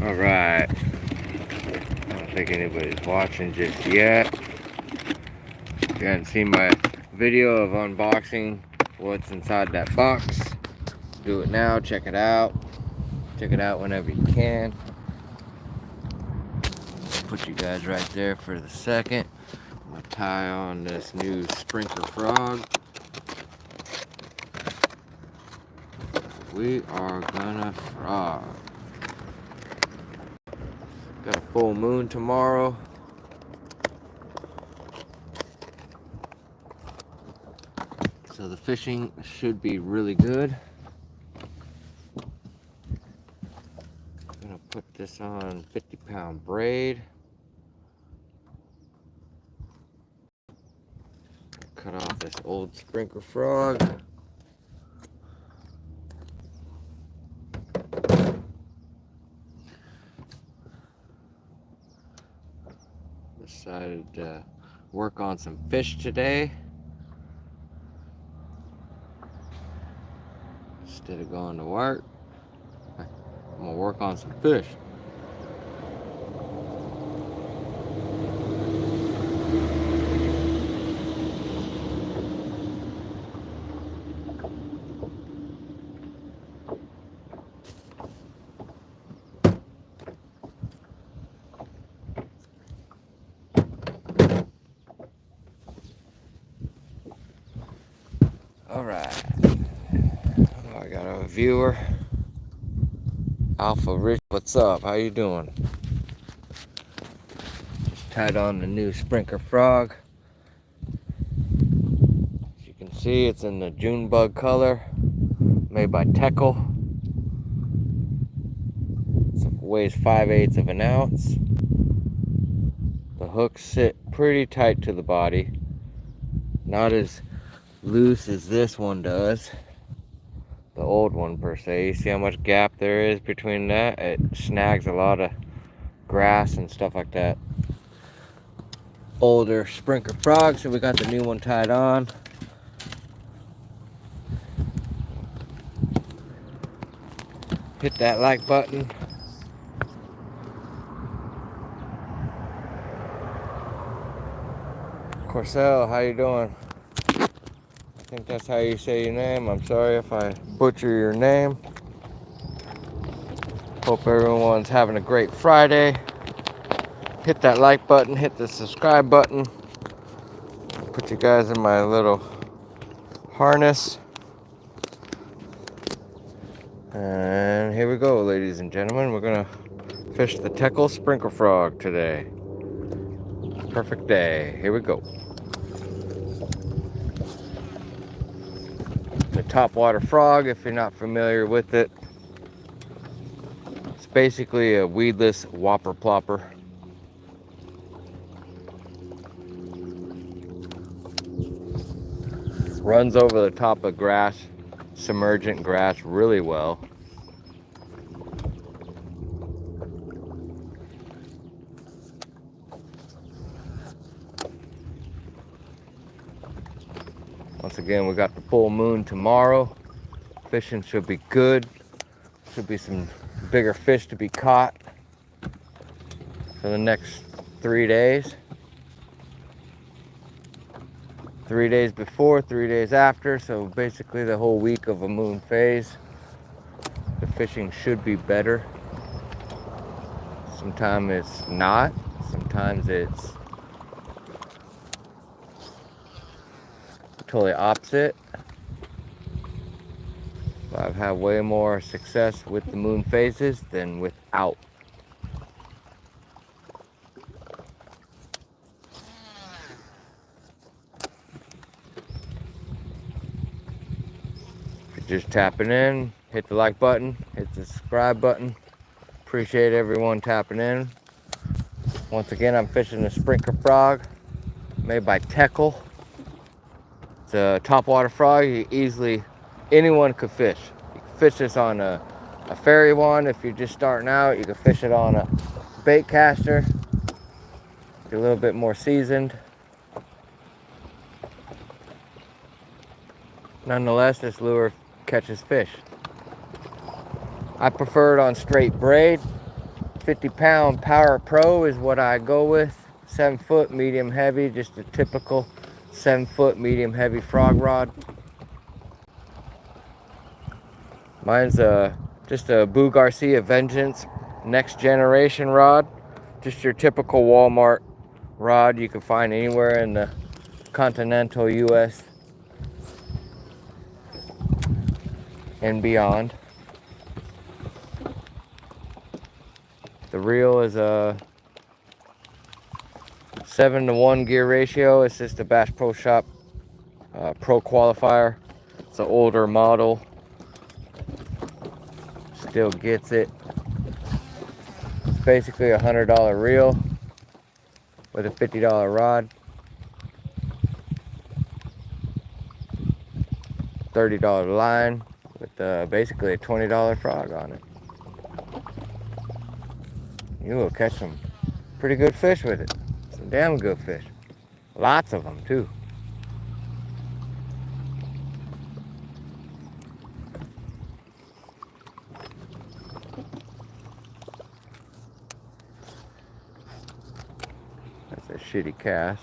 Alright, I don't think anybody's watching just yet. If you haven't seen my video of unboxing what's inside that box, do it now. Check it out. Check it out whenever you can. Put you guys right there for the second. I'm gonna tie on this new sprinkler frog. We are gonna frog. Got a full moon tomorrow. So the fishing should be really good. I'm gonna put this on 50-pound braid. Cut off this old sprinkler frog. Decided to work on some fish today instead of going to work. I'm gonna work on some fish. Alright, I got a viewer, Alpha Rich. What's up? How you doing? Just tied on the new sprinkler frog. As you can see, it's in the June bug color, made by Teckle. It weighs 5/8 of an ounce. The hooks sit pretty tight to the body, not as loose as this one does, the old one per se. You see how much gap there is between that? It snags a lot of grass and stuff like that. Older sprinkler frog, so we got the new one tied on. Hit that like button. Corcel, how you doing? I think that's how you say your name. I'm sorry if I butcher your name. Hope everyone's having a great Friday. Hit that like button, hit the subscribe button. Put you guys in my little harness. And here we go, ladies and gentlemen. We're gonna fish the Teckle sprinkler frog today. Perfect day. Here we go. The topwater frog, if you're not familiar with it, it's basically a weedless whopper plopper. Runs over the top of grass, submergent grass, really well. Once again, we got the full moon tomorrow. Fishing should be good. Should be some bigger fish to be caught for the next 3 days. 3 days before, 3 days after, so basically the whole week of a moon phase. The fishing should be better. Sometimes it's not. Sometimes it's totally opposite. I've had way more success with the moon phases than without. If you're just tapping in, hit the like button, hit the subscribe button. Appreciate everyone tapping in. Once again, I'm fishing a sprinkler frog made by Teckle. It's a topwater frog. Anyone could fish. You can fish this on a ferry one if you're just starting out. You can fish it on a bait caster. Be a little bit more seasoned. Nonetheless, this lure catches fish. I prefer it on straight braid. 50-pound Power Pro is what I go with. 7-foot medium heavy, just a typical 7-foot medium heavy frog rod. Mine's just a Boo Garcia Vengeance next generation rod. Just your typical Walmart rod you can find anywhere in the continental US and beyond. The reel is a 7-to-1 gear ratio. It's just a Bass Pro Shop Pro Qualifier. It's an older model. Still gets it. It's basically a $100 reel with a $50 rod. $30 line with basically a $20 frog on it. You will catch some pretty good fish with it. Some damn good fish. Lots of them too. That's a shitty cast.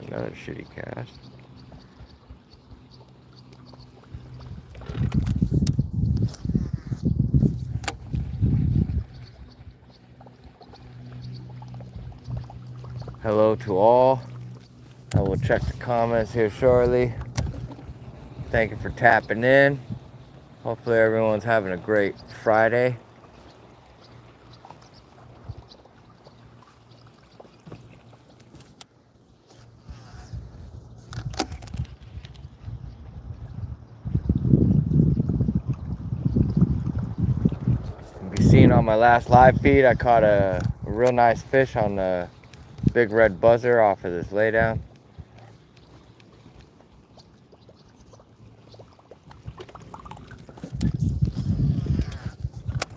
Another shitty cast. Hello to all. I will check the comments here shortly. Thank you for tapping in. Hopefully everyone's having a great Friday. You've seen on my last live feed, I caught a real nice fish on the big red buzzer off of this laydown.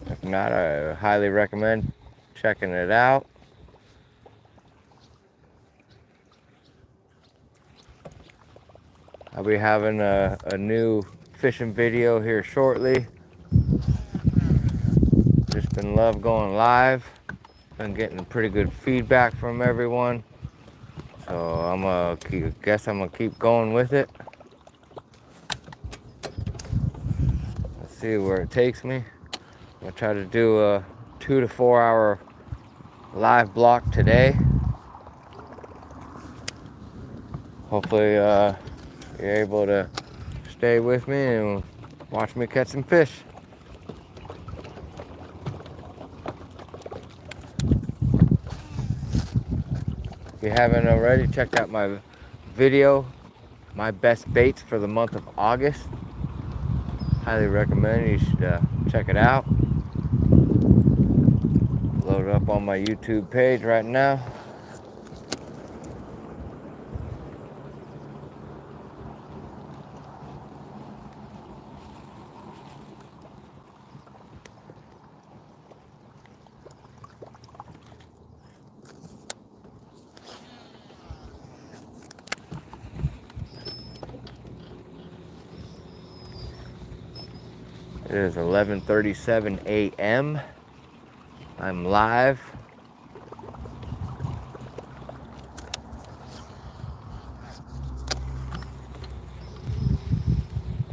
If not, I highly recommend checking it out. I'll be having a new fishing video here shortly. Just been love going live. Been getting pretty good feedback from everyone. So guess I'm gonna keep going with it. Let's see where it takes me. I'm gonna try to do a 2 to 4 hour live block today. Hopefully you're able to stay with me and watch me catch some fish. If you haven't already, check out my video, my best baits for the month of August. Highly recommend you should check it out. Load it up on my YouTube page right now. It is 11:37 a.m. I'm live.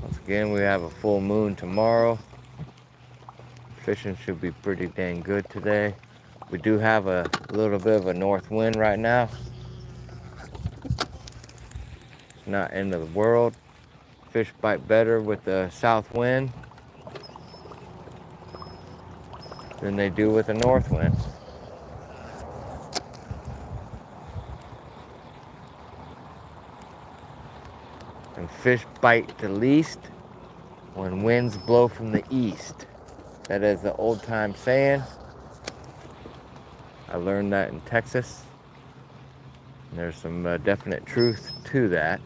Once again, we have a full moon tomorrow. Fishing should be pretty dang good today. We do have a little bit of a north wind right now. It's not end of the world. Fish bite better with the south wind than they do with the north wind. And fish bite the least when winds blow from the east. That is the old time saying. I learned that in Texas. And there's some definite truth to that.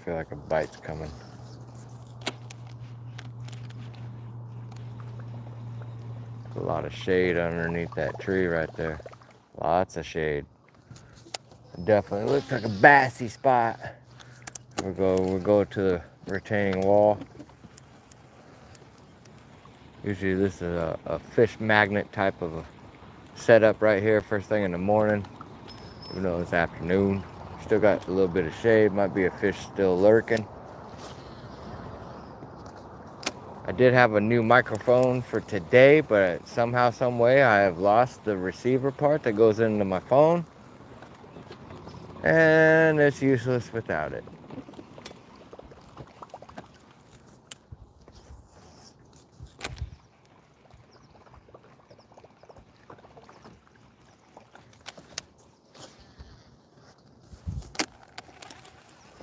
feel like a bite's coming. A lot of shade underneath that tree right there. Lots of shade. Definitely looks like a bassy spot. We'll go to the retaining wall. Usually this is a fish magnet type of a setup right here first thing in the morning, even though it's afternoon. Still got a little bit of shade, might be a fish still lurking. I did have a new microphone for today, but somehow, some way, I have lost the receiver part that goes into my phone, and it's useless without it.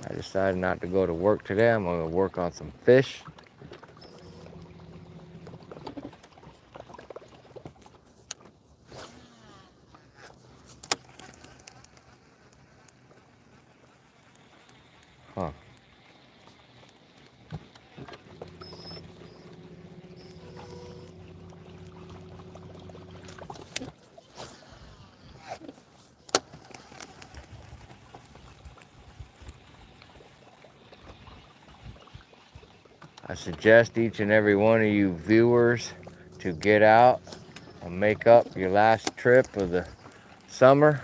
I decided not to go to work today. I'm going to work on some fish. Huh. I suggest each and every one of you viewers to get out and make up your last trip of the summer.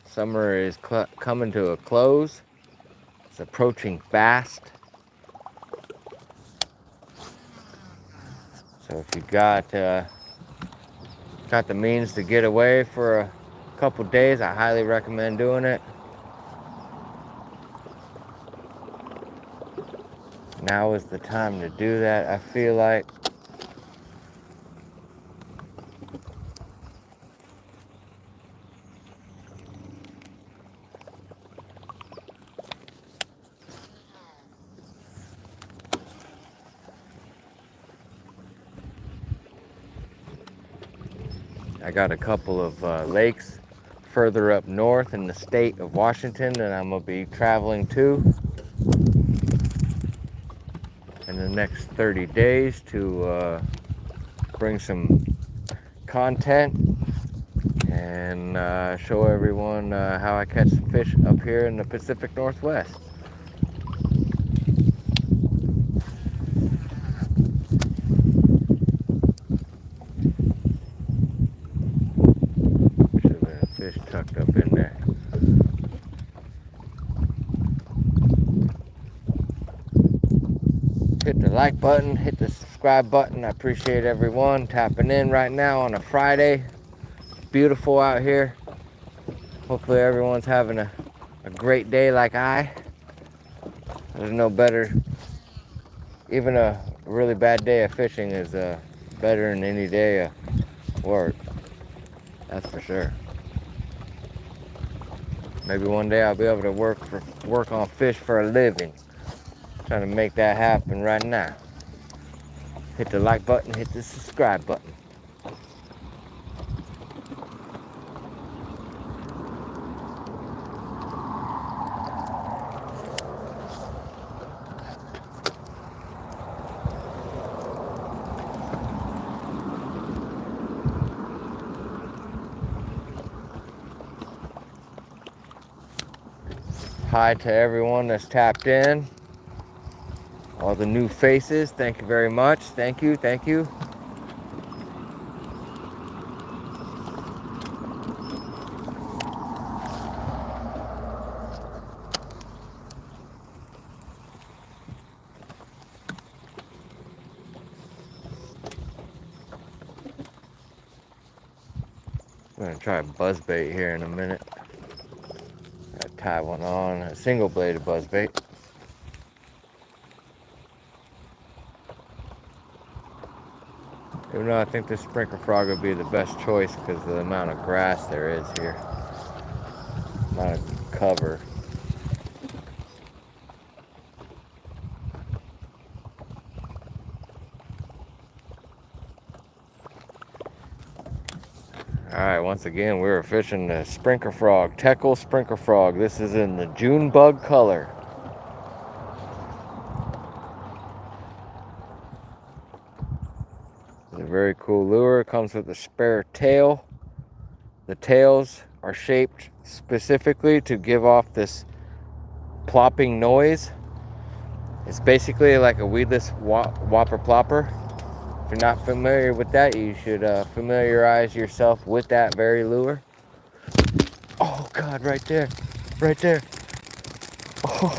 Summer is coming to a close. It's approaching fast. So if you got the means to get away for a couple days, I highly recommend doing it. Now is the time to do that, I feel like. I got a couple of lakes further up north in the state of Washington that I'm going to be traveling to in the next 30 days to bring some content and show everyone how I catch some fish up here in the Pacific Northwest. Should have been a fish tucked up in there. Hit the like button, hit the subscribe button. I appreciate everyone tapping in right now on a Friday. It's beautiful out here. Hopefully everyone's having a great day like I. There's no better, even a really bad day of fishing is better than any day of work. That's for sure. Maybe one day I'll be able to work on fish for a living. Trying to make that happen right now. Hit the like button, hit the subscribe button. Hi to everyone that's tapped in. All the new faces, thank you very much. Thank you, thank you. I'm gonna try a buzzbait here in a minute. Gotta tie one on, a single bladed buzzbait. Even though I think this sprinkler frog would be the best choice because of the amount of grass there is here. Amount of cover. Alright, once again, we were fishing the sprinkler frog, Teckle sprinkler frog. This is in the June bug color. comes with a spare tail. The tails are shaped specifically to give off this plopping noise. It's basically like a weedless whopper plopper. If you're not familiar with that, you should familiarize yourself with that very lure. Oh God, right there, right there. Oh,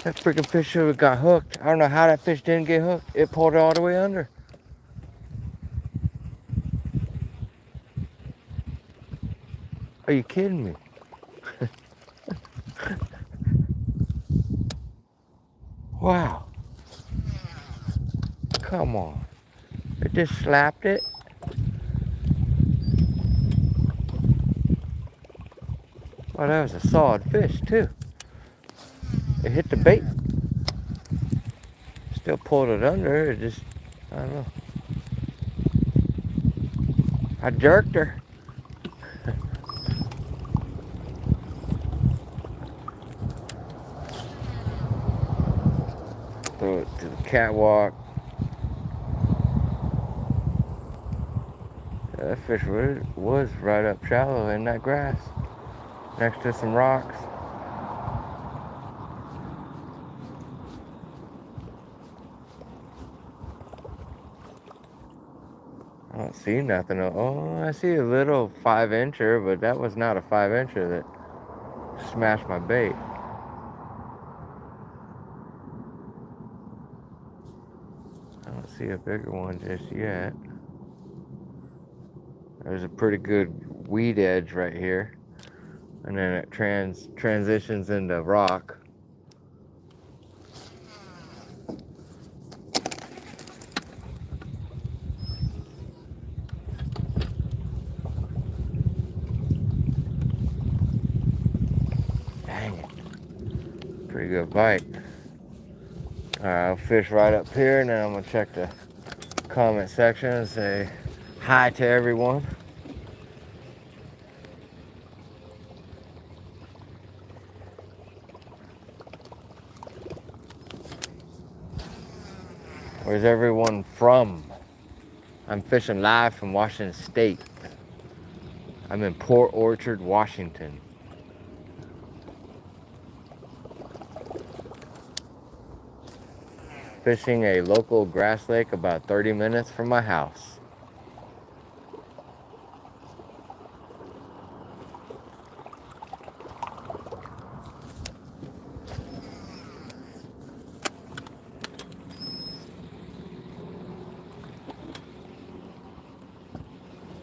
that freaking fish should have got hooked. I don't know how that fish didn't get hooked. It pulled it all the way under. Are you kidding me? Wow. Come on. It just slapped it. Oh, that was a solid fish too. It hit the bait. Still pulled it under. It just, I don't know. I jerked her. Throw it to the catwalk. That fish was right up shallow in that grass, next to some rocks. I don't see nothing. Oh, I see a little 5-incher, but that was not a 5-incher that smashed my bait. I don't see a bigger one just yet. There's a pretty good weed edge right here, and then it transitions into rock. Dang it. Pretty good bite. Alright, I'll fish right up here, and then I'm going to check the comment section and say hi to everyone. Where's everyone from? I'm fishing live from Washington State. I'm in Port Orchard, Washington. Fishing a local grass lake about 30 minutes from my house.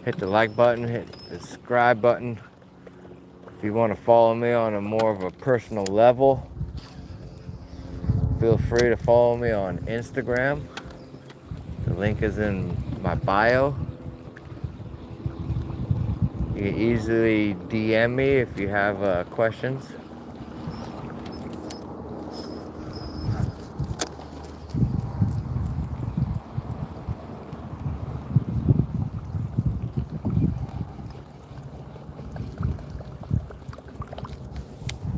Hit the like button, hit the subscribe button. If you want to follow me on a more of a personal level, feel free to follow me on Instagram. The link is in my bio. You can easily DM me if you have questions.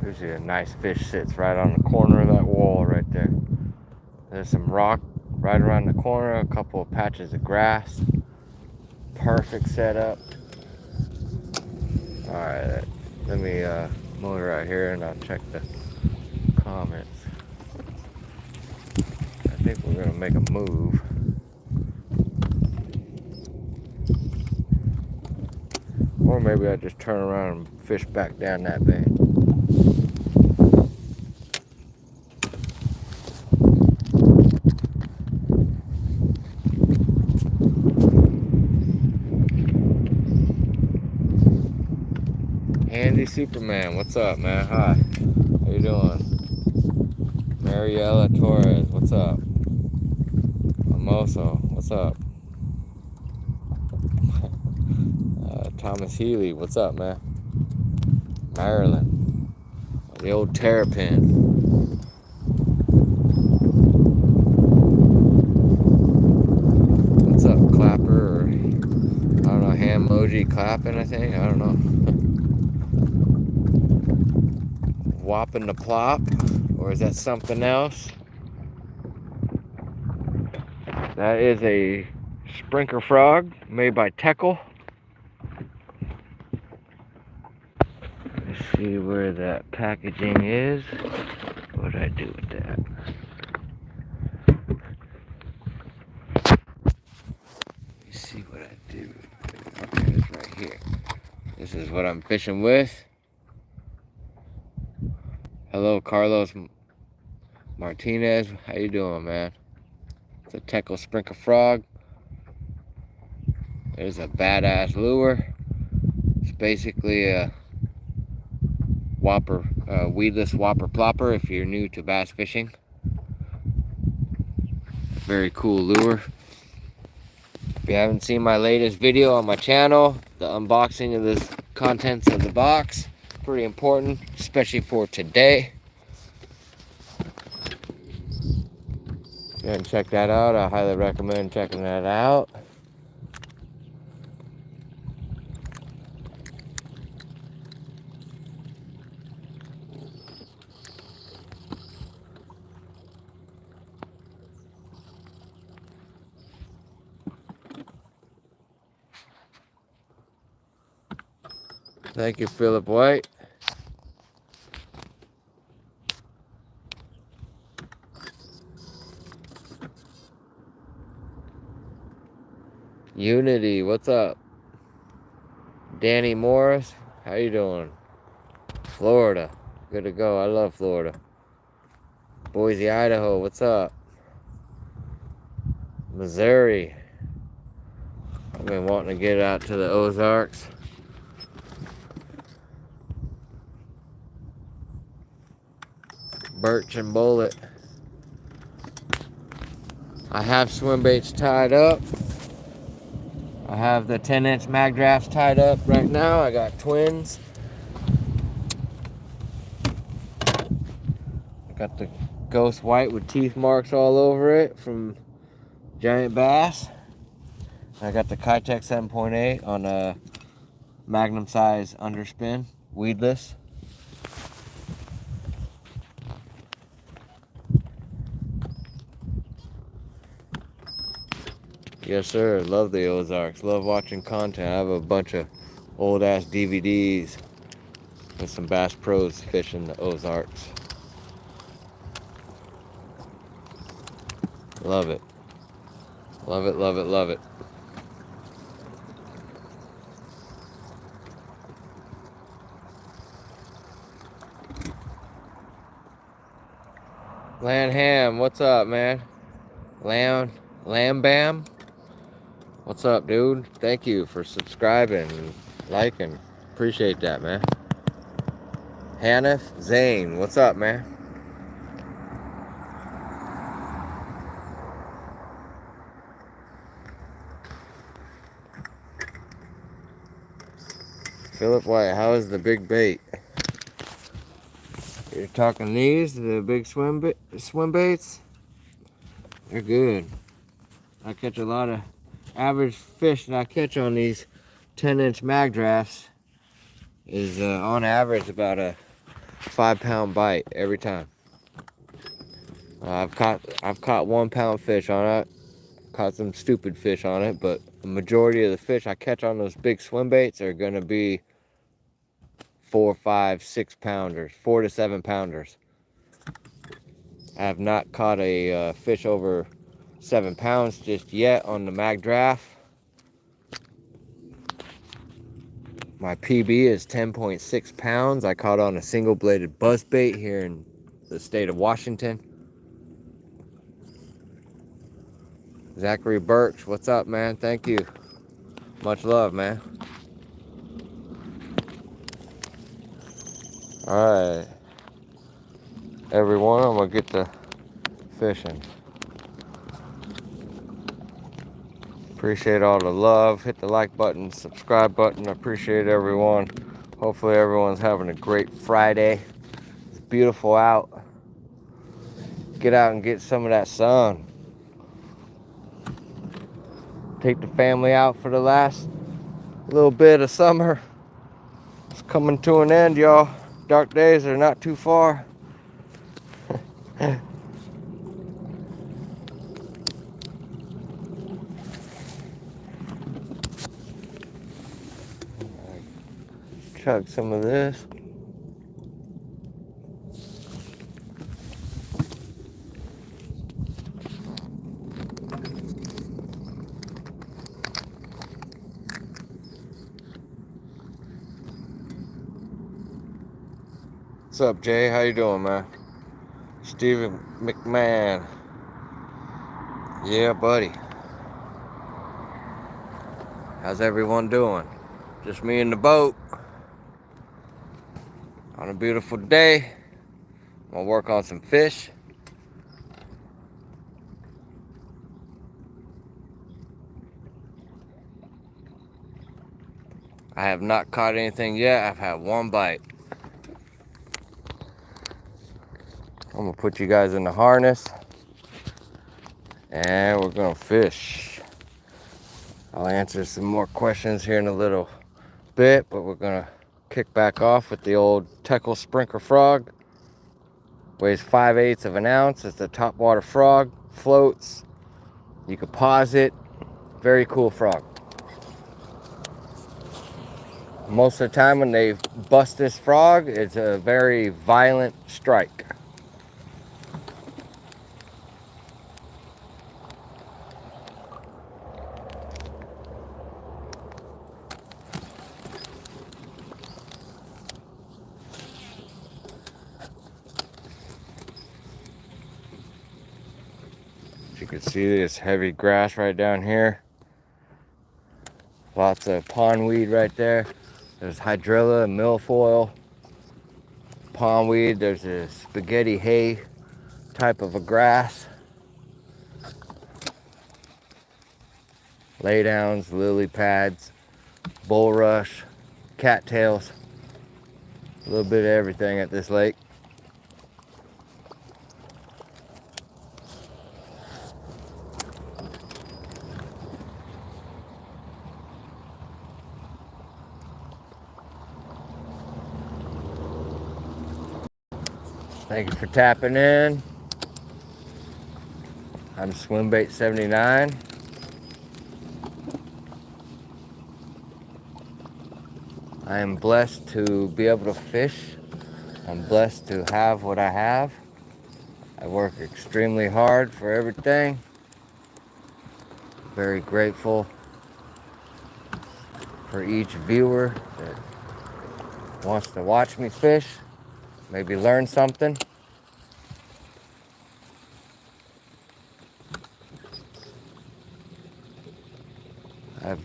Usually a nice fish sits right on the corner of that wall right there. There's some rock right around the corner, a couple of patches of grass. Perfect setup. Alright, let me motor out here and I'll check the comments. I think we're gonna make a move. Or maybe I just turn around and fish back down that bay. Andy Superman, what's up, man? Hi. How you doing? Mariela Torres, what's up? Amoso, what's up? Thomas Healy, what's up, man? Maryland, the old terrapin. What's up, Clapper? Or I don't know, hand emoji clapping. I think I don't know. Whopping the plop, or is that something else? That is a Sprinkler frog made by Teckle. Let's see where that packaging is. What did I do with that? Let's see what I do. Okay, it's right here. This is what I'm fishing with. Hello, Carlos Martinez. How you doing, man? It's a Teckle Sprinkler frog. There's a badass lure. It's basically a whopper, weedless whopper plopper if you're new to bass fishing. Very cool lure. If you haven't seen my latest video on my channel, the unboxing of the contents of the box, pretty important, especially for today. Go ahead and check that out. I highly recommend checking that out. Thank you, Philip White. Unity, what's up? Danny Morris, how you doing? Florida, good to go. I love Florida. Boise, Idaho, what's up? Missouri. I've been wanting to get out to the Ozarks. Birch and Bullet. I have swim baits tied up. I have the 10-inch mag drafts tied up right now. I got twins. I got the Ghost White with teeth marks all over it from Giant Bass. I got the Kitech 7.8 on a Magnum size underspin, weedless. Yes, sir. Love the Ozarks. Love watching content. I have a bunch of old ass DVDs with some Bass Pros fishing the Ozarks. Love it. Love it, love it, love it. Land Ham, what's up, man? Lamb Bam? What's up, dude? Thank you for subscribing and liking. Appreciate that, man. Hanif Zane, what's up, man? Philip White, how is the big bait? You're talking these, the big swim baits? They're good. I catch a lot of average fish that I catch on these 10-inch mag drafts is on average about a 5-pound bite every time. I've caught 1-pound fish on it. Caught some stupid fish on it, but the majority of the fish I catch on those big swim baits are gonna be 4, 5, 6 pounders, 4 to 7 pounders. I have not caught a fish over 7 pounds just yet on the mag draft. My PB is 10.6 pounds. I caught on a single bladed buzzbait here in the state of Washington. Zachary Birch, what's up, man? Thank you. Much love, man. All right, everyone, I'm gonna get to fishing. Appreciate all the love. Hit the like button, subscribe button. I appreciate everyone. Hopefully everyone's having a great Friday. It's beautiful out. Get out and get some of that sun. Take the family out for the last little bit of summer. It's coming to an end, y'all. Dark days are not too far. chug some of this. What's up, Jay? How you doing, man? Steven McMahon. Yeah, buddy. How's everyone doing? Just me in the boat on a beautiful day. I'm gonna work on some fish. I have not caught anything yet. I've had one bite. I'm gonna put you guys in the harness and we're gonna fish. I'll answer some more questions here in a little bit, but we're gonna kick back off with the old Teckle Sprinkler Frog. Weighs 5/8 of an ounce. It's a topwater frog. Floats. You can pause it. Very cool frog. Most of the time when they bust this frog, it's a very violent strike. You can see this heavy grass right down here. Lots of pondweed right there. There's hydrilla and milfoil. Pondweed, there's a spaghetti hay type of a grass. Laydowns, lily pads, bulrush, cattails. A little bit of everything at this lake. Thank you for tapping in. I'm Swimbait 79. I am blessed to be able to fish. I'm blessed to have what I have. I work extremely hard for everything. Very grateful for each viewer that wants to watch me fish, maybe learn something. I have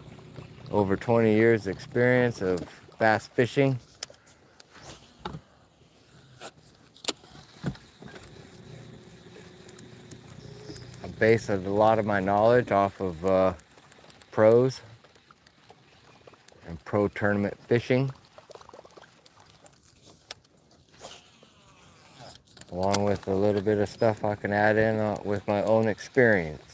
over 20 years experience of bass fishing. I base a lot of my knowledge off of pros and pro tournament fishing, along with a little bit of stuff I can add in with my own experiences.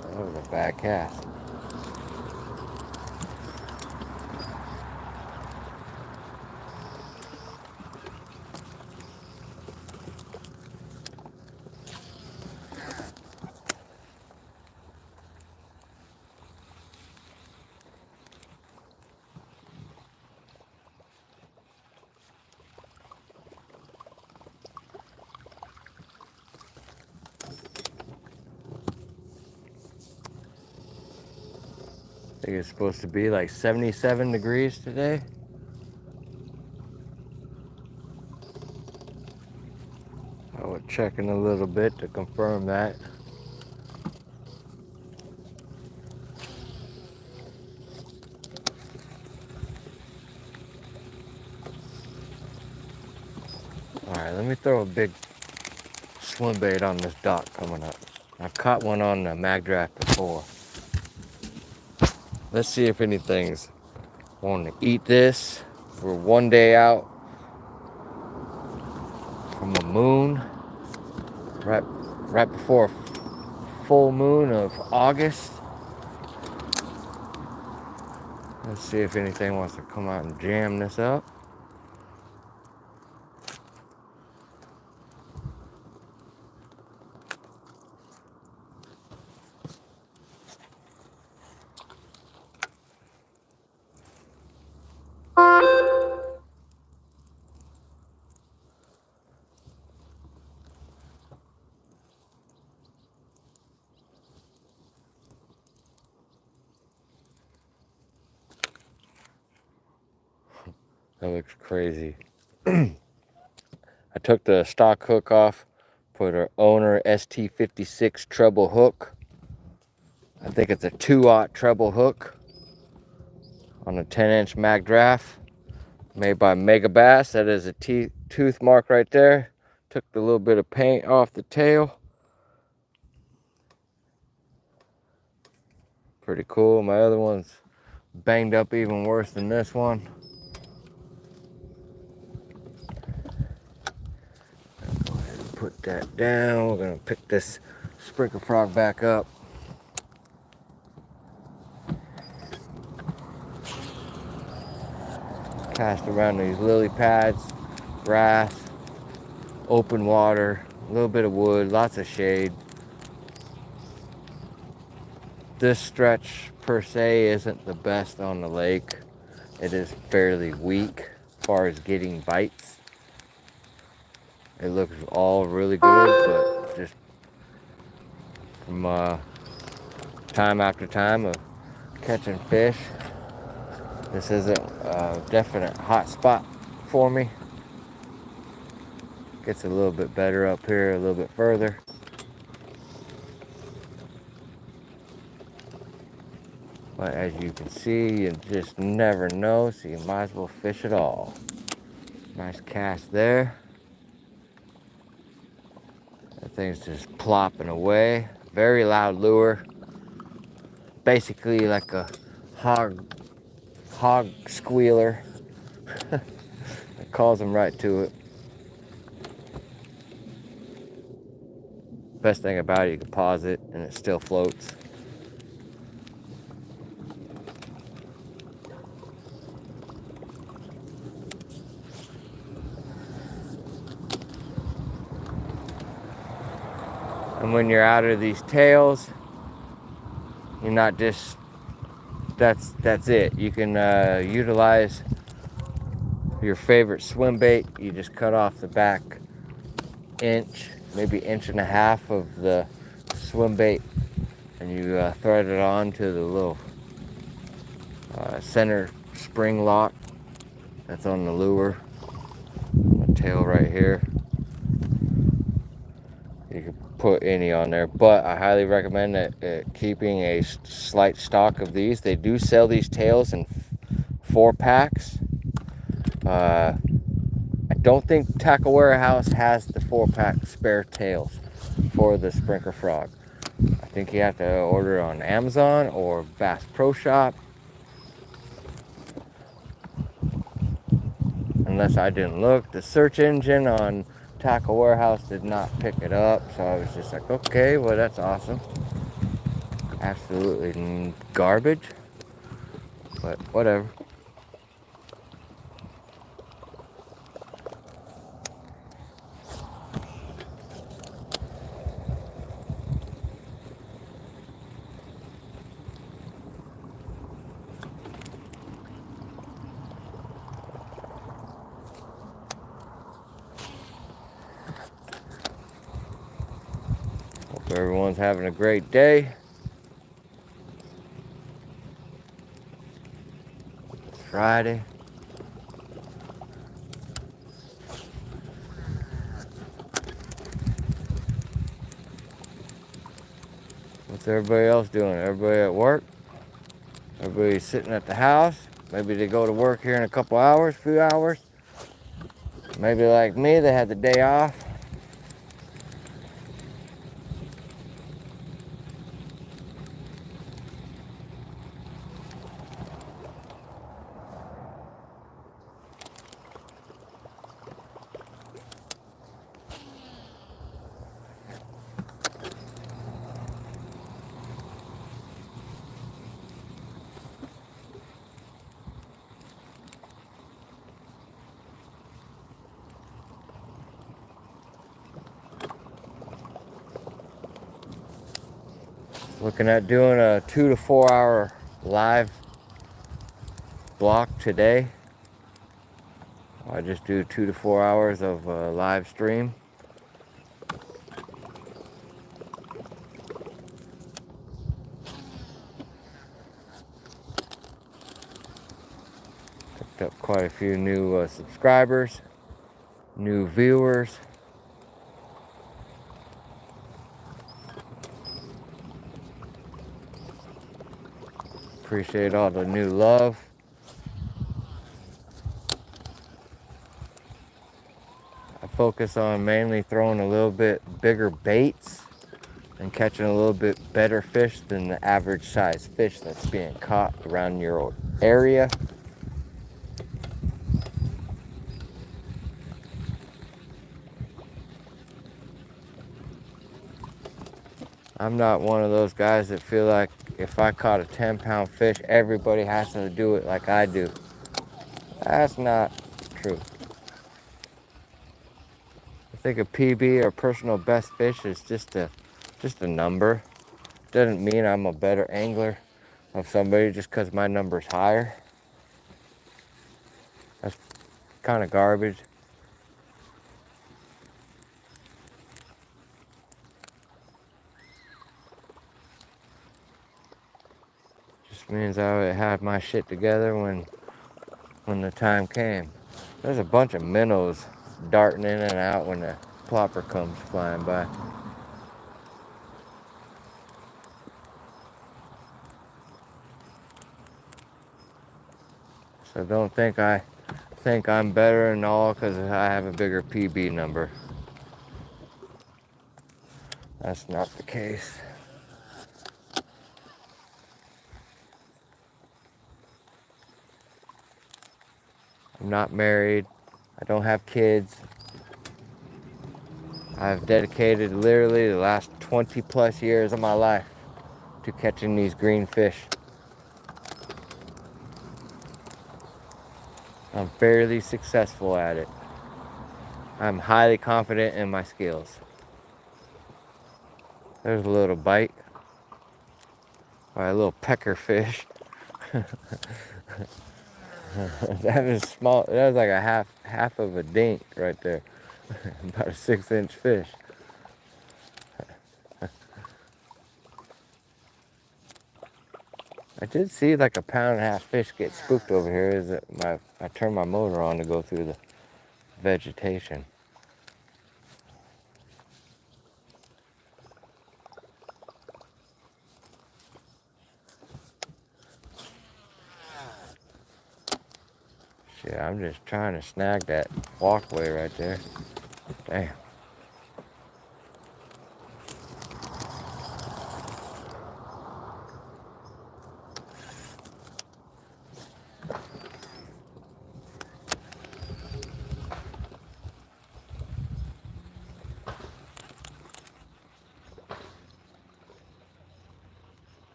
That was a bad cast. I think it's supposed to be like 77 degrees today. I will check in a little bit to confirm that. Alright, let me throw a big swim bait on this dock coming up. I've caught one on the mag draft before. Let's see if anything's wanting to eat this. We're one day out from the moon, right before full moon of August. Let's see if anything wants to come out and jam this up. That looks crazy. I took the stock hook off, put our owner ST56 treble hook. I think it's a 2/0 treble hook on a 10-inch mag draft made by Mega Bass. That is a tooth mark right there. Took a little bit of paint off the tail. Pretty cool. My other one's banged up even worse than this one. Go ahead and put that down. We're gonna pick this sprinkler frog back up. Cast around these lily pads, grass, open water, a little bit of wood, lots of shade. This stretch per se isn't the best on the lake. It is fairly weak as far as getting bites. It looks all really good, but just from time after time of catching fish, this isn't a definite hot spot for me. Gets a little bit better up here, a little bit further. But as you can see, you just never know, so you might as well fish it all. Nice cast there. That thing's just plopping away. Very loud lure. Basically like a hog squealer. It calls them right to it. Best thing about it, you can pause it and it still floats. And when you're out of these tails, you're not just, that's it. You can utilize your favorite swim bait. You just cut off the back inch, maybe 1.5 inches of the swim bait, and you thread it on to the little center spring lock that's on the lure, the tail right here. You can put any on there, but I highly recommend that keeping a slight stock of these. They do sell these tails in 4-packs. I don't think Tackle Warehouse has the 4-pack spare tails for the sprinkler frog. I think you have to order it on Amazon or Bass Pro Shop. Unless I didn't look. The search engine on Tackle Warehouse did not pick it up, so I was just like, okay, well, that's awesome. Absolutely garbage, but whatever. Hope everyone's having a great day. It's Friday. What's everybody else doing? Everybody at work? Everybody sitting at the house? Maybe they go to work here in a couple hours, few hours. Maybe like me, they had the day off. Looking at doing a 2 to 4 hour live block today. I just do 2 to 4 hours of live stream. Picked up quite a few new subscribers, new viewers. Appreciate all the new love. I focus on mainly throwing a little bit bigger baits and catching a little bit better fish than the average size fish that's being caught around your area. I'm not one of those guys that feel like if I caught a 10-pound fish, everybody has to do it like I do. That's not true. I think a PB or personal best fish is just a number. Doesn't mean I'm a better angler of somebody just because my number's higher. That's kind of garbage. Just means I had my shit together when the time came. There's a bunch of minnows darting in and out when the plopper comes flying by. So don't think I'm better and all because I have a bigger PB number. That's not the case. I'm not married. I don't have kids. I've dedicated literally the last 20 plus years of my life to catching these green fish. I'm fairly successful at it. I'm highly confident in my skills. There's a little bite by a little pecker fish. That was small. That was like a half of a dink right there. About a 6-inch fish. I did see like a 1.5-pound fish get spooked over here. Is it I turned my motor on to go through the vegetation. Shit, I'm just trying to snag that walkway right there. Damn.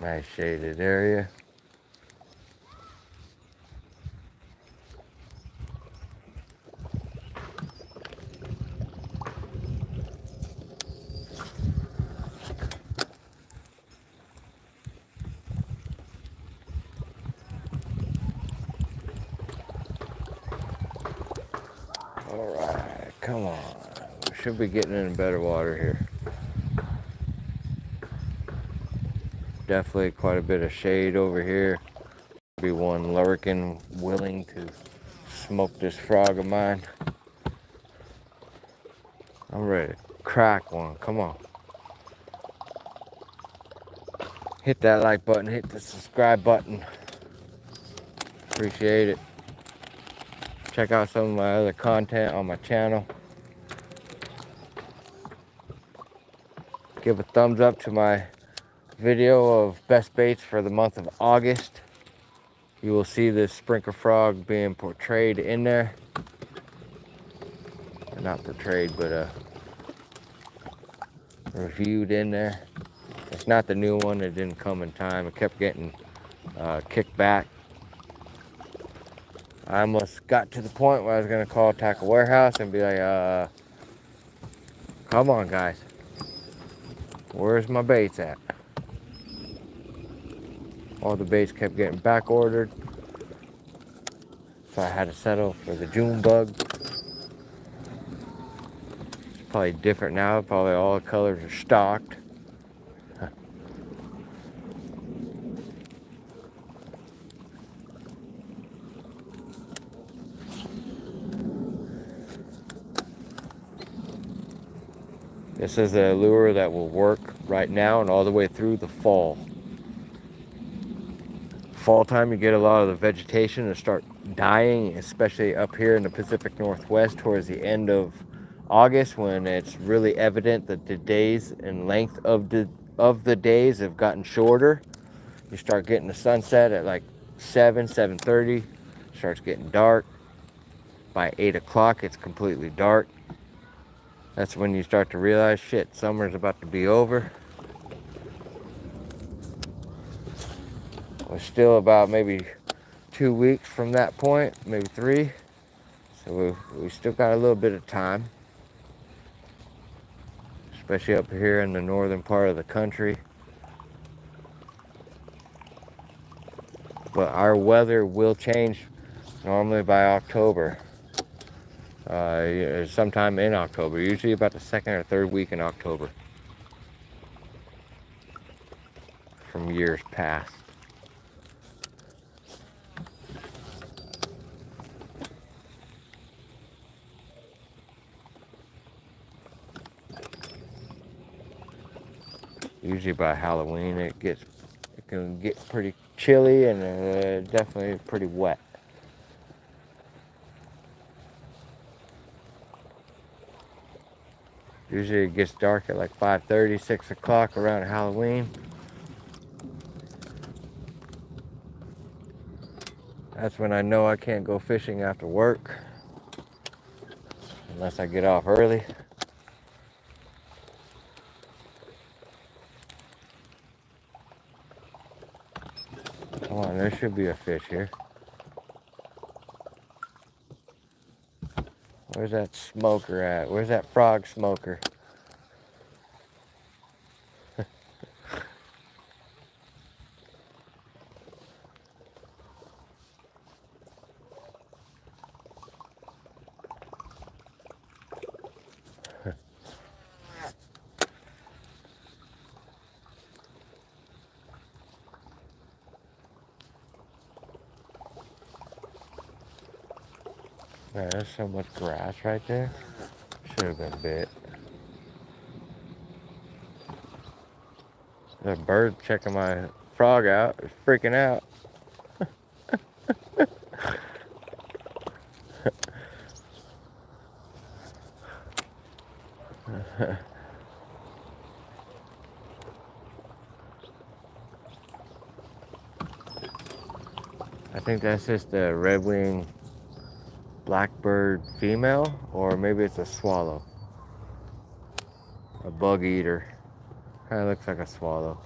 Nice shaded area. Alright, come on. We should be getting in better water here. Definitely quite a bit of shade over here. Be one lurking, willing to smoke this frog of mine. I'm ready to crack one. Come on. Hit that like button, hit the subscribe button. Appreciate it. Check out some of my other content on my channel. Give a thumbs up to my video of best baits for the month of August. You will see this sprinkler frog being portrayed in there. Not portrayed, but reviewed in there. It's not the new one. It didn't come in time. It kept getting kicked back. I almost got to the point where I was going to call Tackle Warehouse and be like, come on, guys. Where's my baits at? All the baits kept getting back ordered. So I had to settle for the June bug. It's probably different now. Probably all the colors are stocked. This is a lure that will work right now and all the way through the fall. Fall time, you get a lot of the vegetation to start dying, especially up here in the Pacific Northwest towards the end of August, when it's really evident that the days and length of the days have gotten shorter. You start getting the sunset at like 7:30. Starts getting dark. By 8 o'clock, it's completely dark. That's when you start to realize, shit, summer's about to be over. We're still about maybe 2 weeks from that point, maybe 3. So we still got a little bit of time, especially up here in the northern part of the country. But our weather will change normally by October. Sometime in October, usually about the second or third week in October from years past. Usually by Halloween it can get pretty chilly and definitely pretty wet. Usually it gets dark at like 5:30, 6 o'clock around Halloween. That's when I know I can't go fishing after work unless I get off early. Come on, there should be a fish here. Where's that smoker at? Where's that frog smoker? Man, there's so much grass right there. Should have been bit. There's a bird checking my frog out. It's freaking out. I think that's just a red-winged blackbird female, or maybe it's a swallow. A bug eater. Kind of looks like a swallow.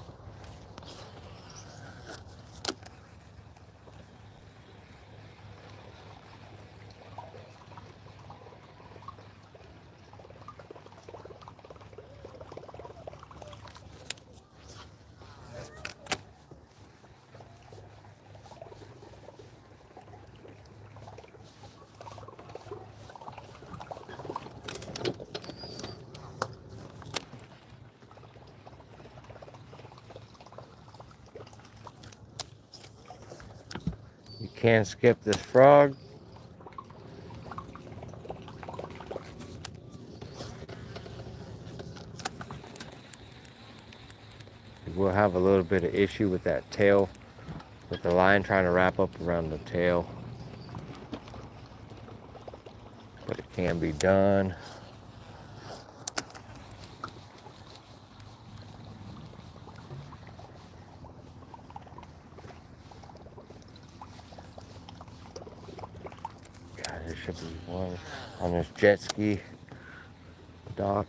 You can't skip this frog. We'll have a little bit of issue with that tail, with the line trying to wrap up around the tail. But it can be done. God, there should be one on this jet ski dock.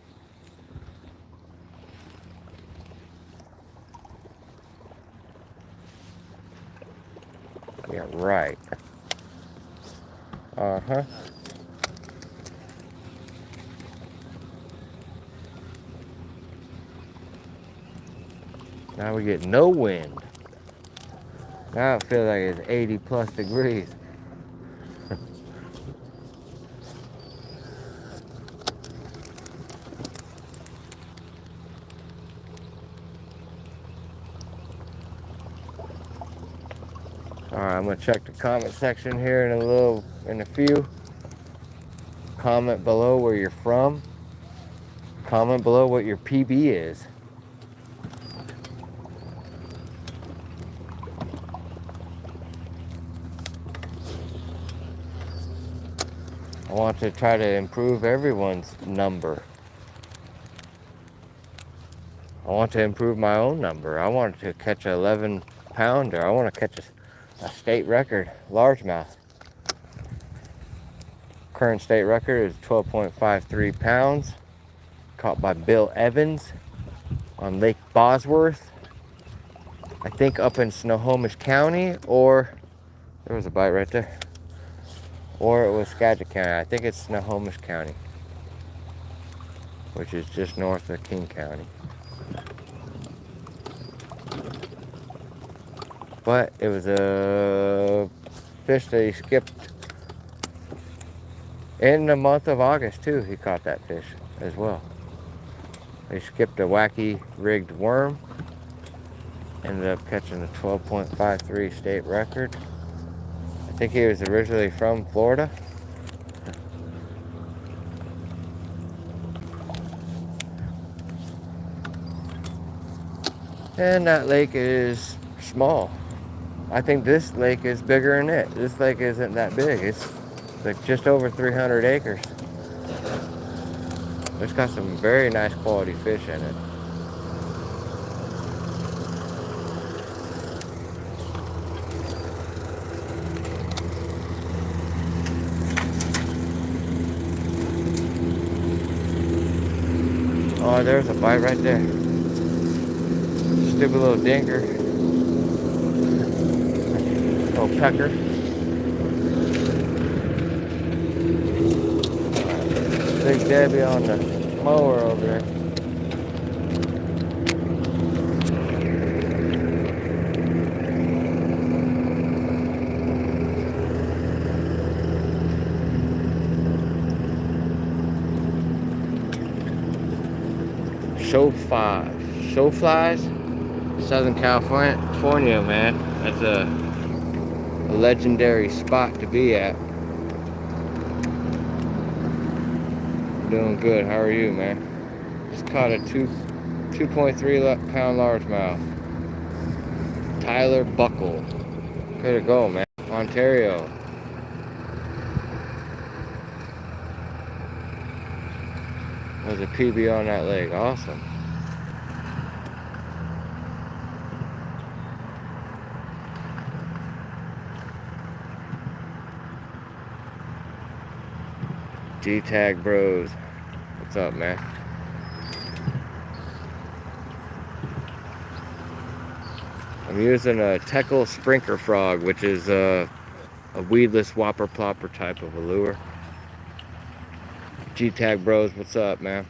Yeah, right. Uh-huh. Now we get no wind. Now it feels like it's 80 plus degrees. Alright, I'm gonna check the comment section here in a few. Comment below where you're from. Comment below what your PB is. I want to try to improve everyone's number. I want to improve my own number. I want to catch an 11 pounder. I want to catch a state record largemouth. Current state record is 12.53 pounds. Caught by Bill Evans on Lake Bosworth. I think up in Snohomish County, or there was a bite right there. Or it was Skagit County. I think it's Snohomish County, which is just north of King County. But it was a fish that he skipped in the month of August too. He caught that fish as well. He skipped a wacky rigged worm. Ended up catching a 12.53 state record. I think he was originally from Florida. And that lake is small. I think this lake is bigger than it. This lake isn't that big. It's like just over 300 acres. It's got some very nice quality fish in it. Oh, there's a bite right there. Stupid little dinker. Little pecker. Big Debbie on the mower over there. Show flies, Southern California, man. That's a legendary spot to be at. Doing good. How are you, man? Just caught a 2.3 pound largemouth. Tyler Buckle. Way to go, man. Ontario. There's a PB on that lake. Awesome. G-Tag Bros. What's up, man? I'm using a Teckle Sprinkler Frog, which is a weedless whopper plopper type of a lure. G-Tag Bros, what's up, man?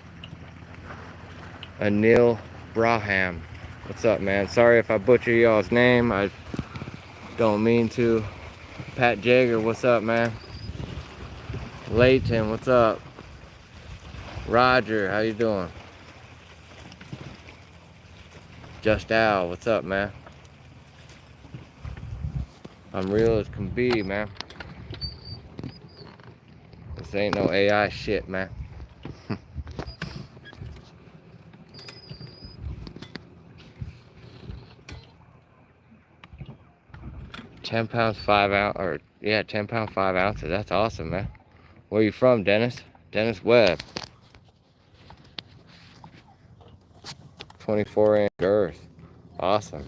Anil Braham, what's up, man? Sorry if I butcher y'all's name. I don't mean to. Pat Jager, what's up, man? Layton, what's up? Roger, how you doing? Just Al, what's up, man? I'm real as can be, man. This ain't no AI shit, man. 10 pounds, 5 ounce, or yeah, 10 pound, 5 ounces. That's awesome, man. Where you from, Dennis? Dennis Webb. 24-inch girth. Awesome.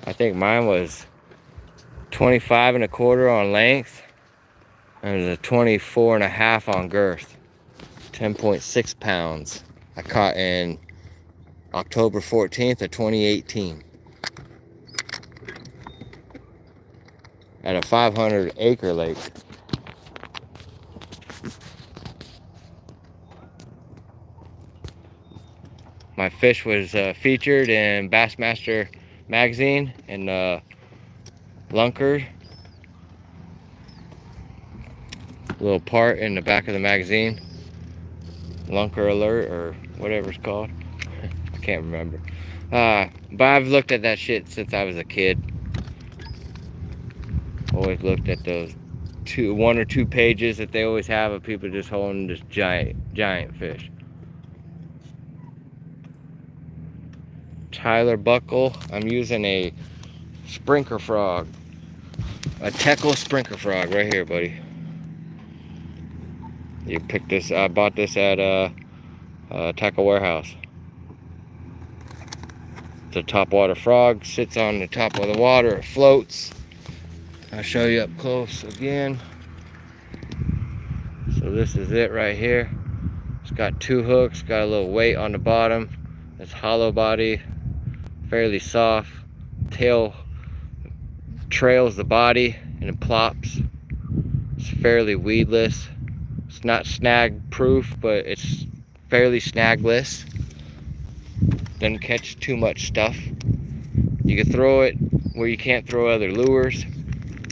I think mine was 25 1/4 on length, and it was a 24 1/2 on girth. 10.6 pounds. I caught in October 14th of 2018 at a 500-acre lake. My fish was featured in Bassmaster magazine and Lunker. Little part in the back of the magazine. Lunker alert or whatever it's called. I can't remember. But I've looked at that shit since I was a kid. Always looked at those 1 or 2 pages that they always have of people just holding this giant fish. Tyler buckle. I'm using a sprinkler frog. A Teckle sprinkler frog right here, buddy. You picked this. I bought this at Tackle Warehouse. It's a topwater frog. Sits on the top of the water. It floats. I'll show you up close again. So this is it right here. It's got 2 hooks. Got a little weight on the bottom. It's hollow body. Fairly soft. Tail trails the body and it plops. It's fairly weedless. It's not snag proof, but it's fairly snagless. Doesn't catch too much stuff. You can throw it where you can't throw other lures.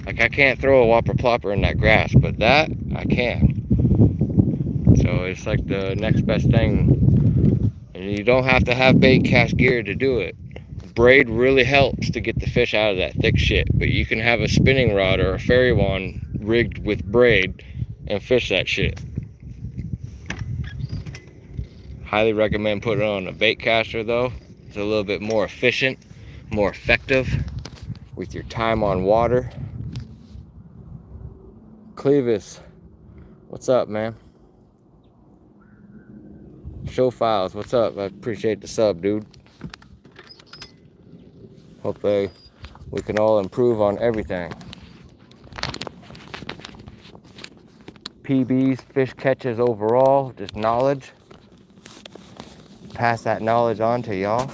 Like I can't throw a whopper plopper in that grass, but that I can. So it's like the next best thing. And you don't have to have bait cast gear to do it. Braid really helps to get the fish out of that thick shit, but you can have a spinning rod or a fairy wand rigged with braid and fish that shit. Highly recommend putting it on a bait caster though. It's a little bit more efficient, more effective with your time on water. Clevis, what's up, man? Show Files, what's up? I appreciate the sub, dude. Hope we can all improve on everything. PBs, fish catches overall, just knowledge. Pass that knowledge on to y'all.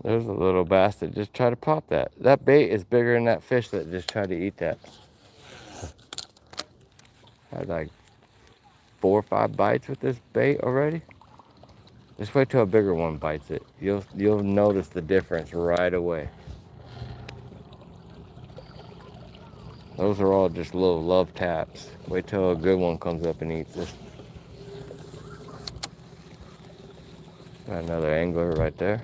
There's a little bass that just tried to pop that. That bait is bigger than that fish that just tried to eat that. I had like 4 or 5 bites with this bait already. Just wait till a bigger one bites it. You'll notice the difference right away. Those are all just little love taps. Wait till a good one comes up and eats this. Got another angler right there.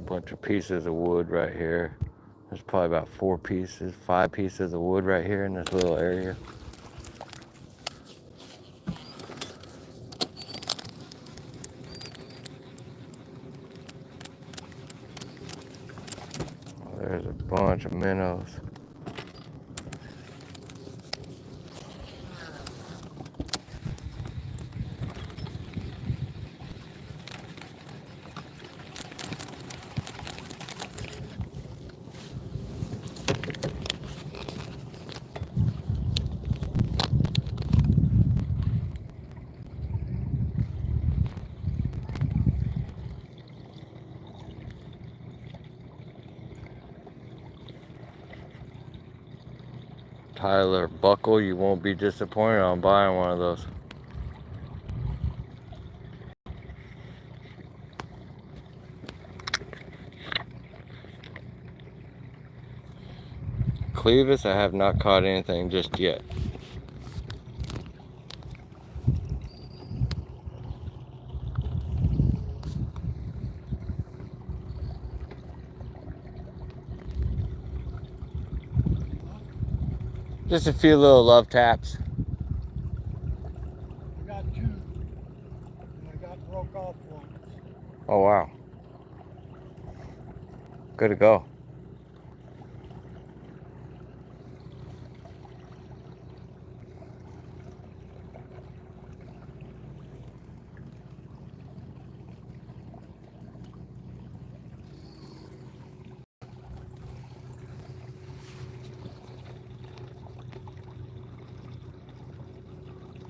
Bunch of pieces of wood right here. There's probably about 4 pieces, 5 pieces of wood right here in this little area. There's a bunch of minnows. Tyler buckle. You won't be disappointed on buying one of those. Clevis, I have not caught anything just yet. Just a few little love taps. I got two, and I got broke off once. Oh wow. Good to go.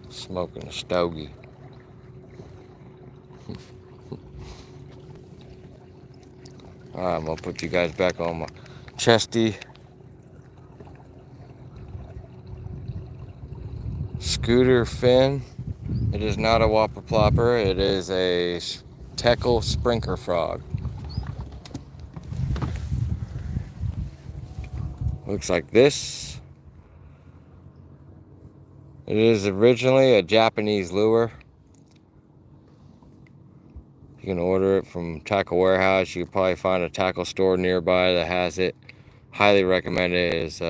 Smoking a stogie. Alright, I'm gonna put you guys back on my chesty scooter fin. It is not a whopper plopper, it is a Teckle sprinkler frog. Looks like this. It is originally a Japanese lure. You can order it from Tackle Warehouse. You can probably find a tackle store nearby that has it. Highly recommend it. It's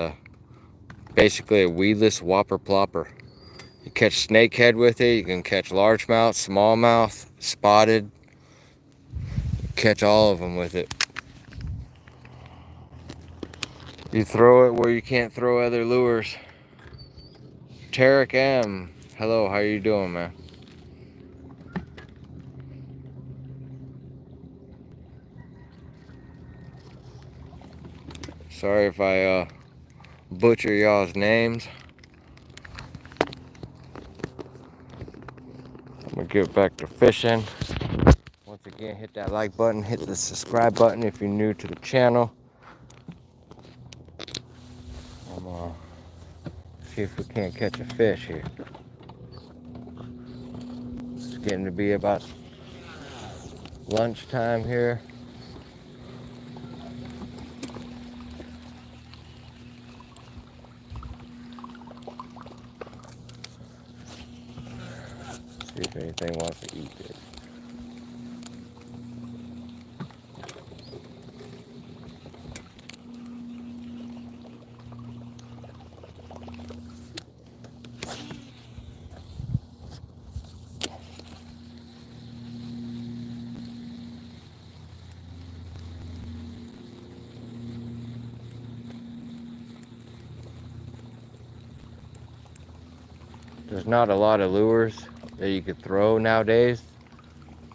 basically a weedless whopper plopper. You catch snakehead with it. You can catch largemouth, smallmouth, spotted. Catch all of them with it. You throw it where you can't throw other lures. Tarek M. Hello, how you doing, man? Sorry if I butcher y'all's names. I'm gonna get back to fishing. Once again, hit that like button, hit the subscribe button if you're new to the channel. I'm gonna see if we can't catch a fish here. It's getting to be about lunchtime here. See if anything wants to eat this. There's not a lot of lures that you could throw nowadays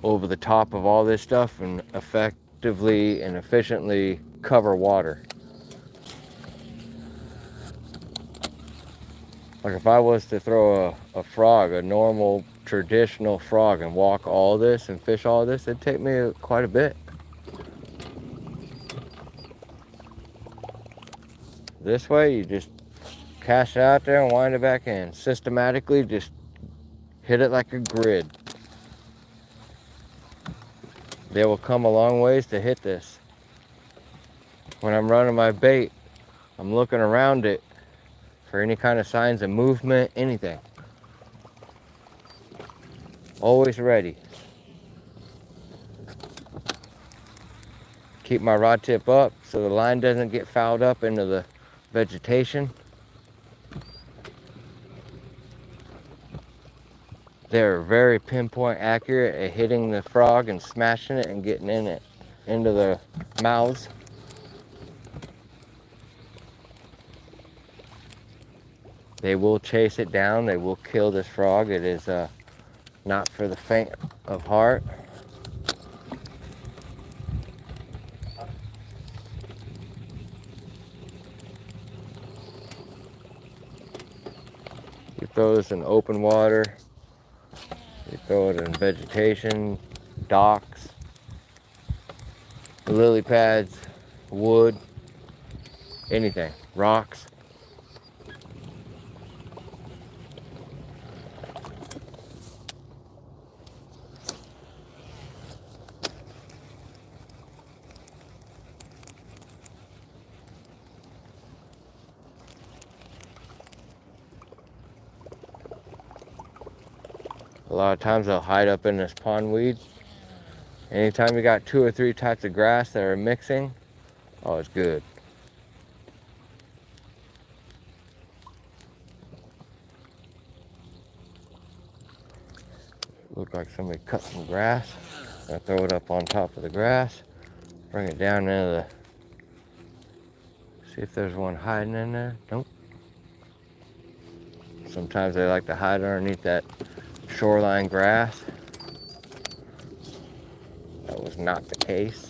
over the top of all this stuff and effectively and efficiently cover water. Like if I was to throw a frog, a normal traditional frog, and walk all this and fish all this, it'd take me quite a bit. This way, you just cast it out there and wind it back in. Systematically, just hit it like a grid. They will come a long ways to hit this. When I'm running my bait, I'm looking around it for any kind of signs of movement, anything. Always ready. Keep my rod tip up so the line doesn't get fouled up into the vegetation. They're very pinpoint accurate at hitting the frog and smashing it and getting in it, into the mouths. They will chase it down. They will kill this frog. It is not for the faint of heart. You throw this in open water. You throw it in vegetation, docks, lily pads, wood, anything, rocks. A lot of times they'll hide up in this pondweed. Anytime you got 2 or 3 types of grass that are mixing, oh, it's good. Look like somebody cut some grass. I'm gonna throw it up on top of the grass. Bring it down into the... See if there's one hiding in there. Nope. Sometimes they like to hide underneath that shoreline grass. That was not the case.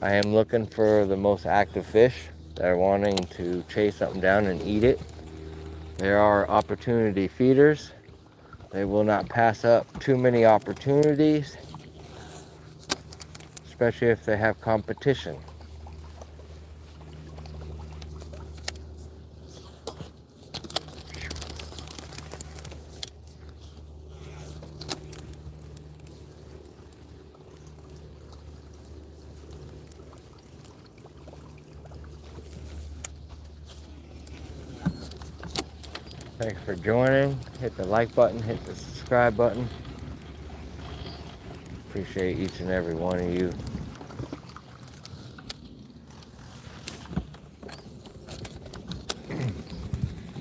I am looking for the most active fish that are wanting to chase something down and eat it. There are opportunity feeders. They will not pass up too many opportunities, especially if they have competition. Thanks for joining. Hit the like button, hit the subscribe button. Appreciate each and every one of you.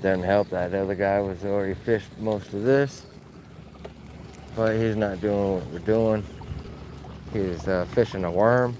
Doesn't help that other guy was already fished most of this, but he's not doing what we're doing. He's fishing a worm.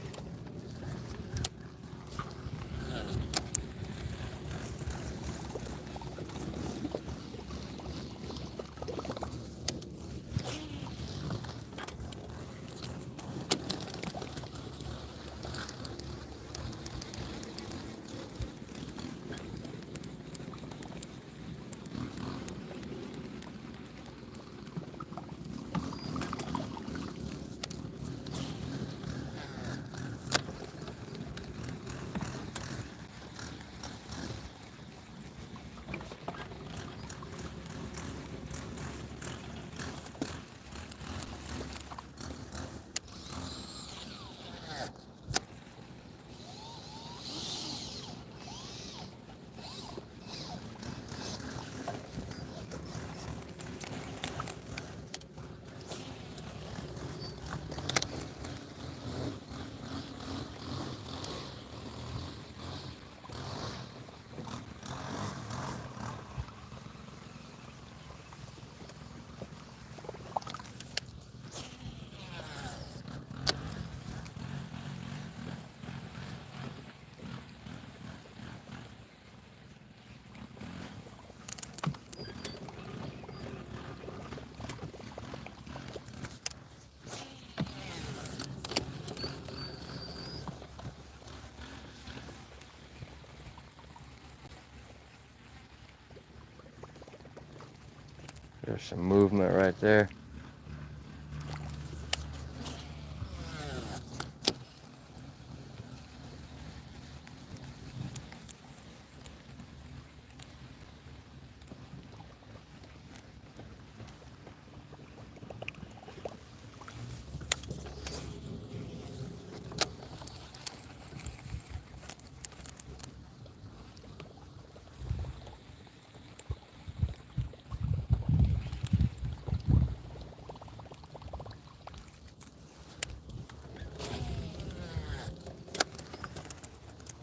There's some movement right there.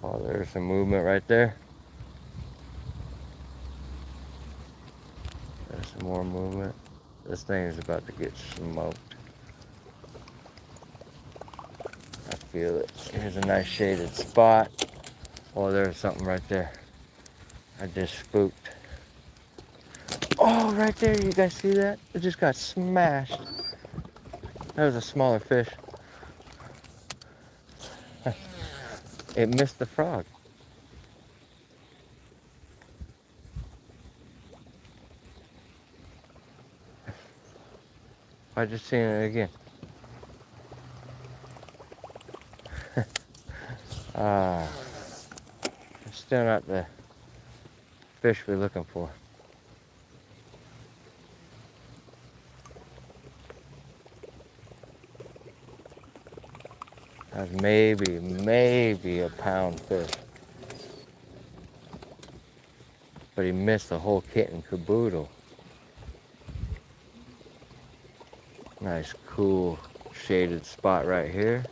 Oh, there's some movement right there. There's some more movement. This thing is about to get smoked. I feel it. Here's a nice shaded spot. Oh, there's something right there. I just spooked. Oh, right there. You guys see that? It just got smashed. That was a smaller fish. It missed the frog. I just seen it again. It's still not the fish we're looking for. That's maybe a pound fish. but he missed the whole kit and caboodle. Nice, cool, shaded spot right here.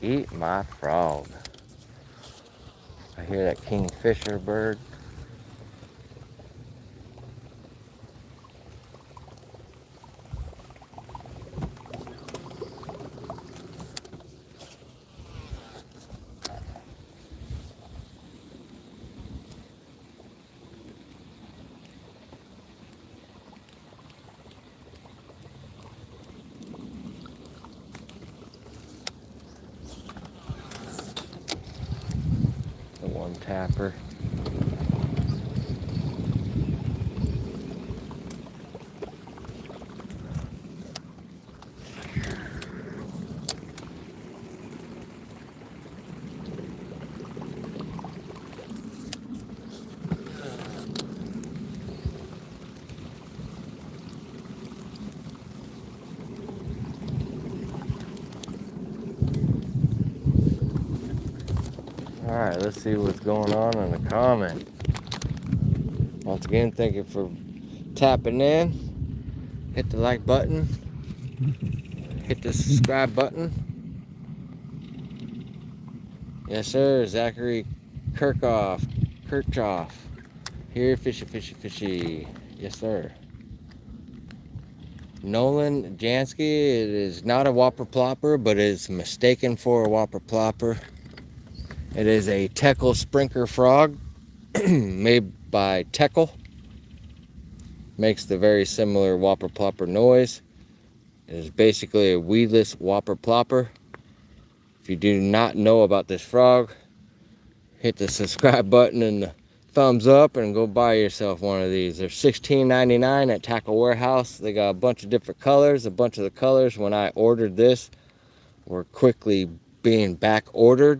Eat my frog. I hear that kingfisher bird. The one tapper. Alright, let's see what's going on in the comments. Once again, thank you for tapping in. Hit the like button. Hit the subscribe button. Yes, sir. Zachary Kirchhoff. Here, fishy, fishy, fishy. Yes, sir. Nolan Jansky. It is not a whopper plopper, but it's mistaken for a whopper plopper. It is a Teckle sprinkler frog made by Teckle. Makes the very similar whopper plopper noise. It is basically a weedless whopper plopper. If you do not know about this frog, hit the subscribe button and the thumbs up and go buy yourself one of these. They're $16.99 at Tackle Warehouse. They got a bunch of different colors. A bunch of the colors when I ordered this were quickly being back ordered.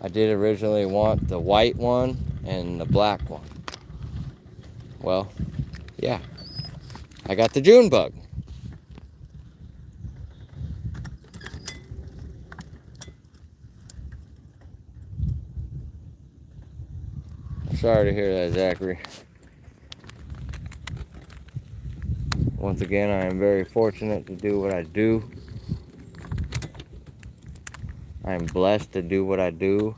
I did originally want the white one and the black one. Well, yeah, I got the June bug. Sorry to hear that, Zachary. Once again, I am very fortunate to do what I do. I am blessed to do what I do.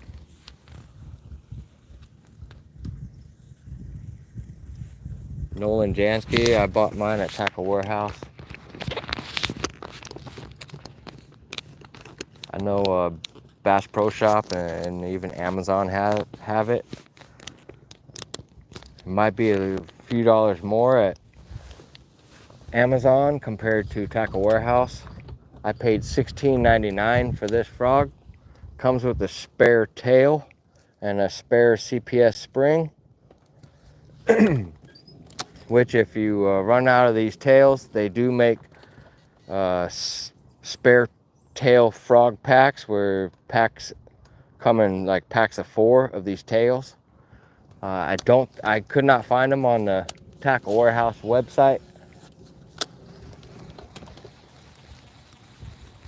Nolan Jansky, I bought mine at Tackle Warehouse. I know Bass Pro Shop and even Amazon have it. It might be a few dollars more at Amazon compared to Tackle Warehouse. I paid $16.99 for this frog. Comes with a spare tail and a spare CPS spring. Which if you run out of these tails, they do make spare tail frog packs where packs come in like packs of 4 of these tails. I could not find them on the Tackle Warehouse website.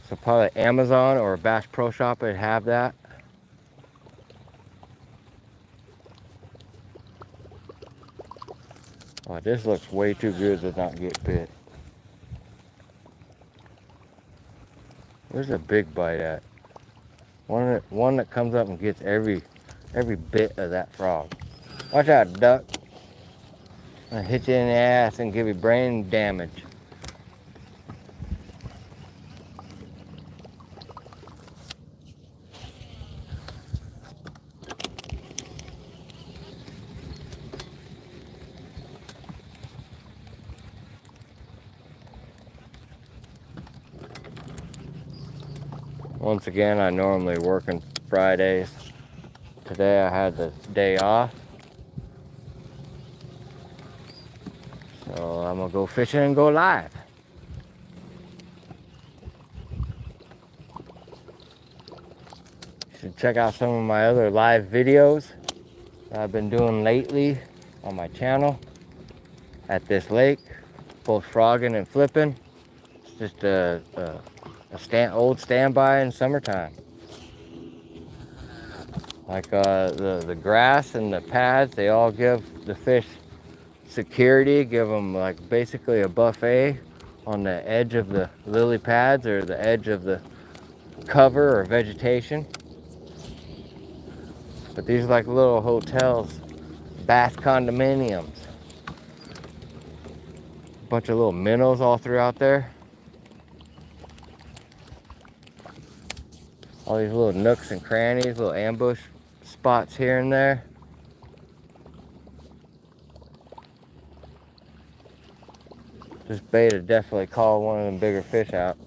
So probably Amazon or Bass Pro Shop would have that. Oh, this looks way too good to not get bit. Where's the big bite at? One that comes up and gets every bit of that frog. Watch out, duck. I'll hit you in the ass and give you brain damage. Once again, I normally work on Fridays. Today I had the day off. So I'm gonna go fishing and go live. You should check out some of my other live videos that I've been doing lately on my channel at this lake. both frogging and flipping. It's just a old standby in summertime. Like the grass and the pads, they all give the fish security, give them like basically a buffet on the edge of the lily pads or the edge of the cover or vegetation. But these are like little hotels, bass condominiums. Bunch of little minnows all throughout there. All these little nooks and crannies, little ambush spots here and there. This bait would definitely call one of them bigger fish out.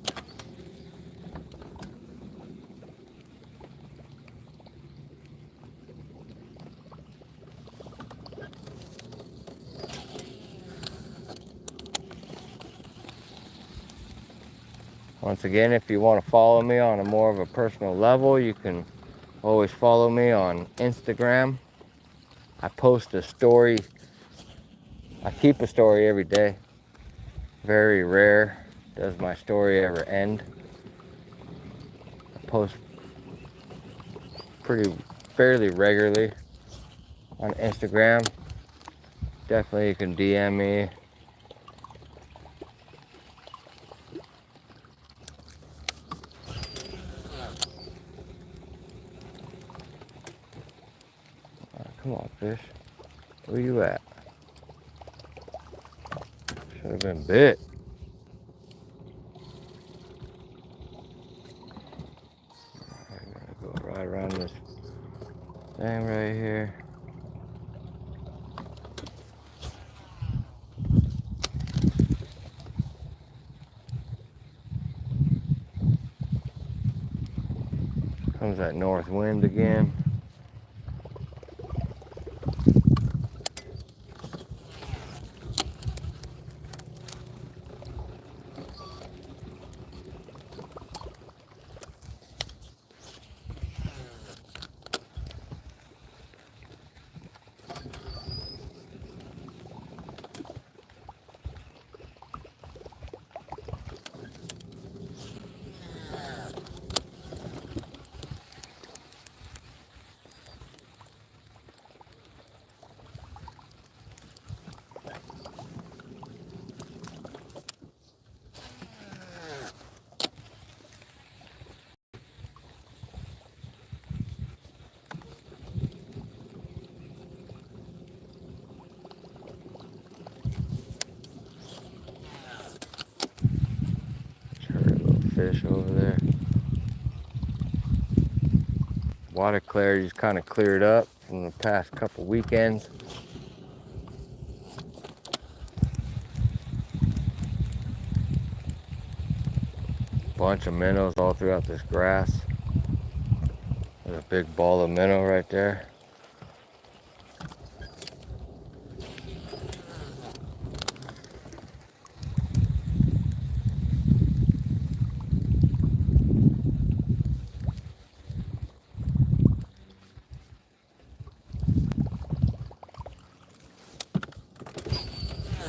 Once again, if you want to follow me on a more of a personal level, you can always follow me on Instagram. I post a story. I keep a story every day. Very rare does my story ever end. I post fairly regularly on Instagram. Definitely you can DM me. Come on, fish. Where you at? Should have been bit. I'm gonna go right around this thing right here. Comes that north wind again. Fish over there. Water clarity's kind of cleared up from the past couple weekends. Bunch of minnows all throughout this grass. There's a big ball of minnow right there.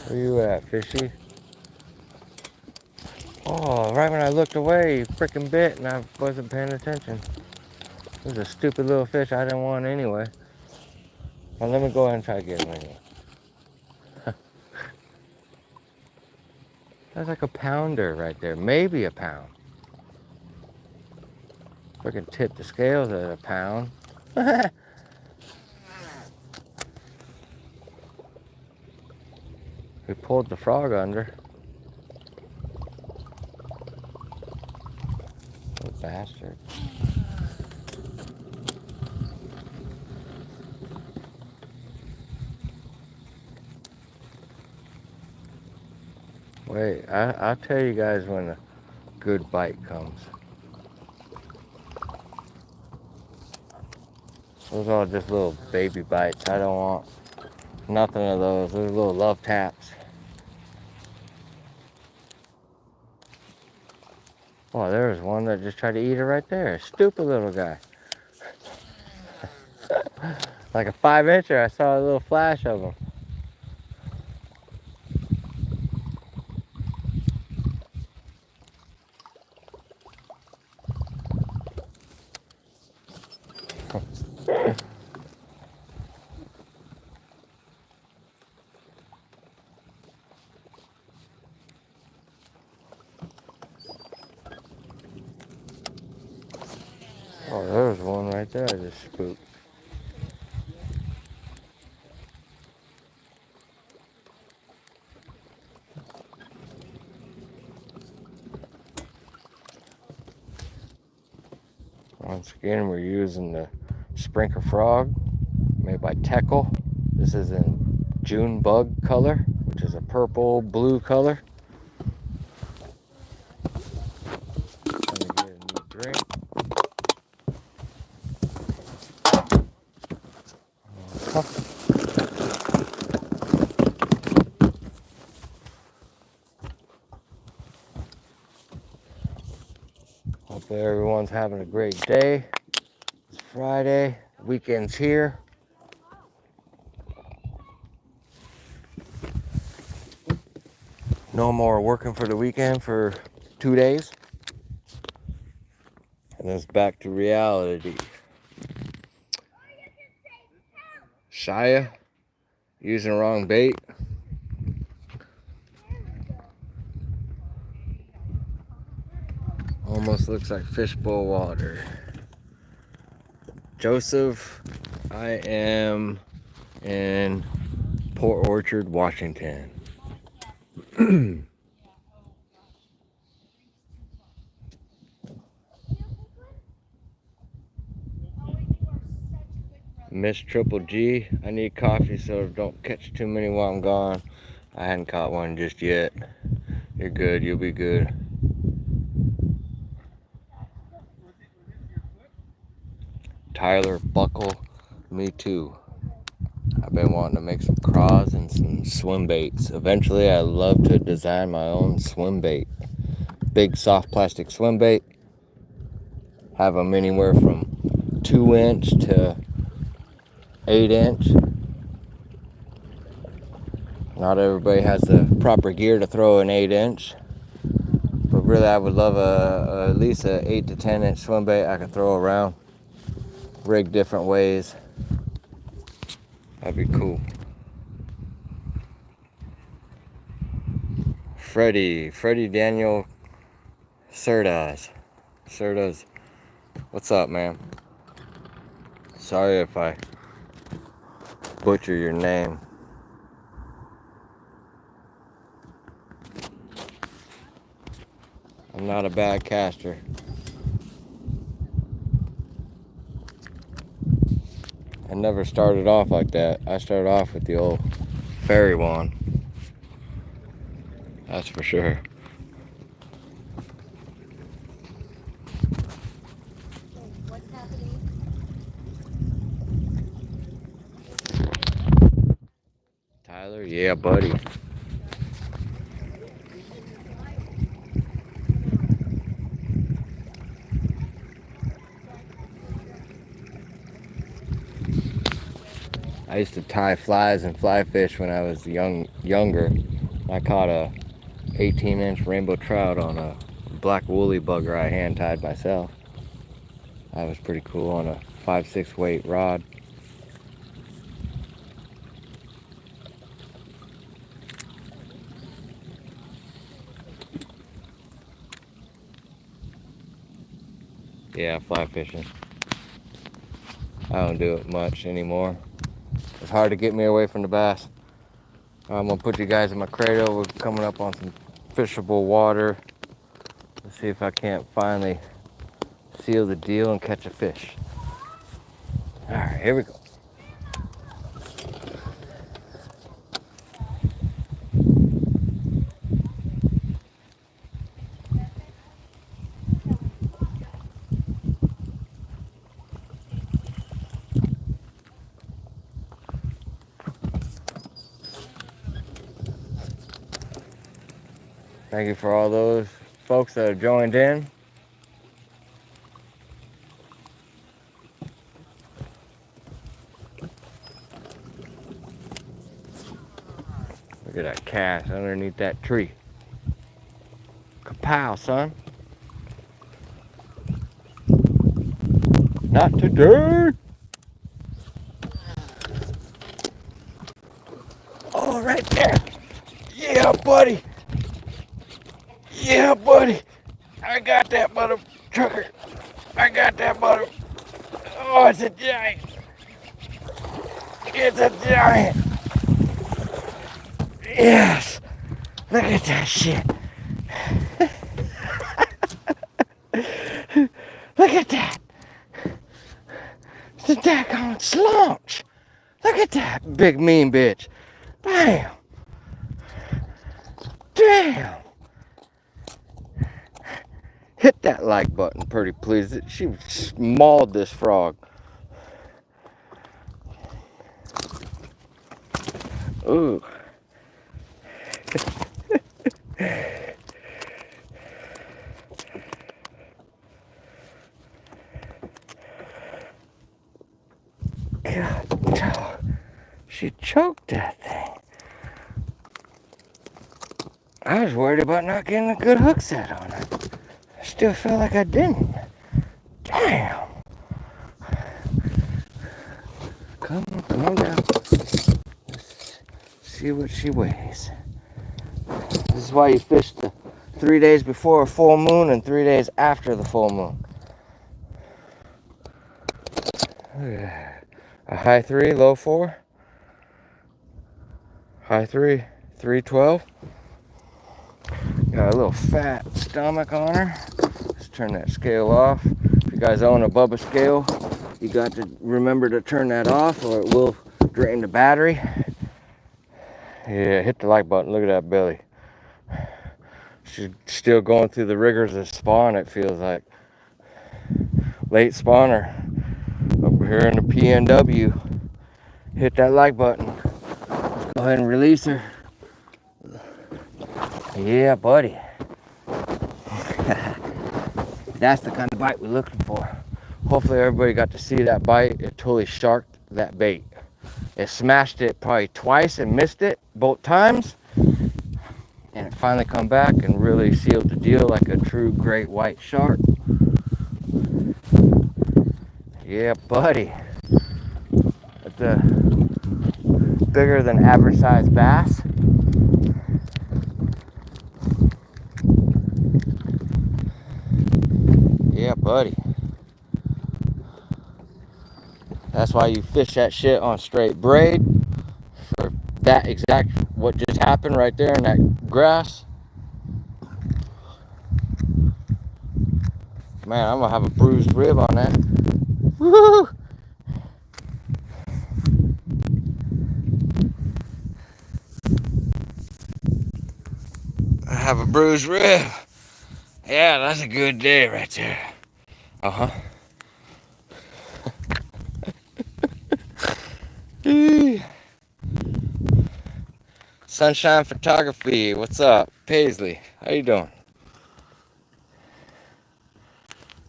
Where you at, fishy? Oh, right when I looked away, you freaking bit and I wasn't paying attention. It was a stupid little fish I didn't want anyway. Well, let me go ahead and try to get him anyway. That's like a pounder right there, maybe a pound. Freaking tip the scales at a pound. We pulled the frog under. Little bastard. Wait, I'll tell you guys when a good bite comes. Those are all just little baby bites. I don't want nothing of those. Those are little love taps. Oh, there was one that just tried to eat it right there. Stupid little guy. Like a 5-incher, I saw a little flash of him. Oh, there's one right there I just spooked. Once again, we're using the Sprinkler Frog made by Teckle. This is in June Bug color, which is a purple blue color. Let me get a new drink. Hopefully everyone's having a great day. It's Friday, weekend's here. No more working for the weekend for 2 days. And it's back to reality. Shia using the wrong bait. Almost looks like fishbowl water. Joseph, I am in Port Orchard, Washington. Miss Triple G, I need coffee so don't catch too many while I'm gone. I hadn't caught one just yet. You're good, you'll be good. Tyler Buckle, me too. I've been wanting to make some craws and some swim baits. Eventually I'd love to design my own swim bait. Big soft plastic swim bait. Have them anywhere from 2-inch to 8-inch. Not everybody has the proper gear to throw an 8-inch. But really I would love at least a 8 to 10-inch swim bait I could throw around. Rig different ways. That'd be cool. Freddie Daniel Serdas. What's up, man? Sorry if I butcher your name. I'm not a bad caster. I never started off like that. I started off with the old fairy wand. That's for sure. What's happening? Tyler, yeah, buddy. I used to tie flies and fly fish when I was younger. I caught a 18-inch rainbow trout on a black woolly bugger I hand tied myself. That was pretty cool on a 5/6 weight rod. Yeah, fly fishing. I don't do it much anymore. It's hard to get me away from the bass. I'm gonna put you guys in my cradle. We're coming up on some fishable water. Let's see if I can't finally seal the deal and catch a fish. All right, here we go. Thank you for all those folks that have joined in. Look at that cast underneath that tree. Kapow, son. Not today. Oh, right there. Yeah, buddy. Yeah, buddy. I got that mother trucker. I got that mother. Oh, it's a giant. It's a giant. Yes. Look at that shit. Look at that. It's a daggone slaunch. Look at that big mean bitch. Damn. Damn. Hit that like button pretty please. She mauled this frog. Ooh. God, no. She choked that thing. I was worried about not getting a good hook set on her. I still feel like I didn't. Damn. Come on down. Let's see what she weighs. This is why you fish the 3 days before a full moon and 3 days after the full moon. A high 3, low 4. High 3, 312. Got a little fat stomach on her. Let's turn that scale off. If you guys own a Bubba scale, you got to remember to turn that off or it will drain the battery. Yeah, hit the like button. Look at that belly. She's still going through the rigors of spawn, it feels like. Late spawner. Over here in the PNW. Hit that like button. Let's go ahead and release her. Yeah, buddy. That's the kind of bite we're looking for. Hopefully everybody got to see that bite. It totally sharked that bait. It smashed it probably twice and missed it both times. And it finally come back and really sealed the deal like a true great white shark. Yeah, buddy. It's a bigger than average sized bass. Yeah, buddy. That's why you fish that shit on straight braid. For that exact, what just happened right there in that grass. Man, I'm gonna have a bruised rib on that. Woo! I have a bruised rib. Yeah, that's a good day right there. Uh-huh. Sunshine Photography, what's up? Paisley, how you doing?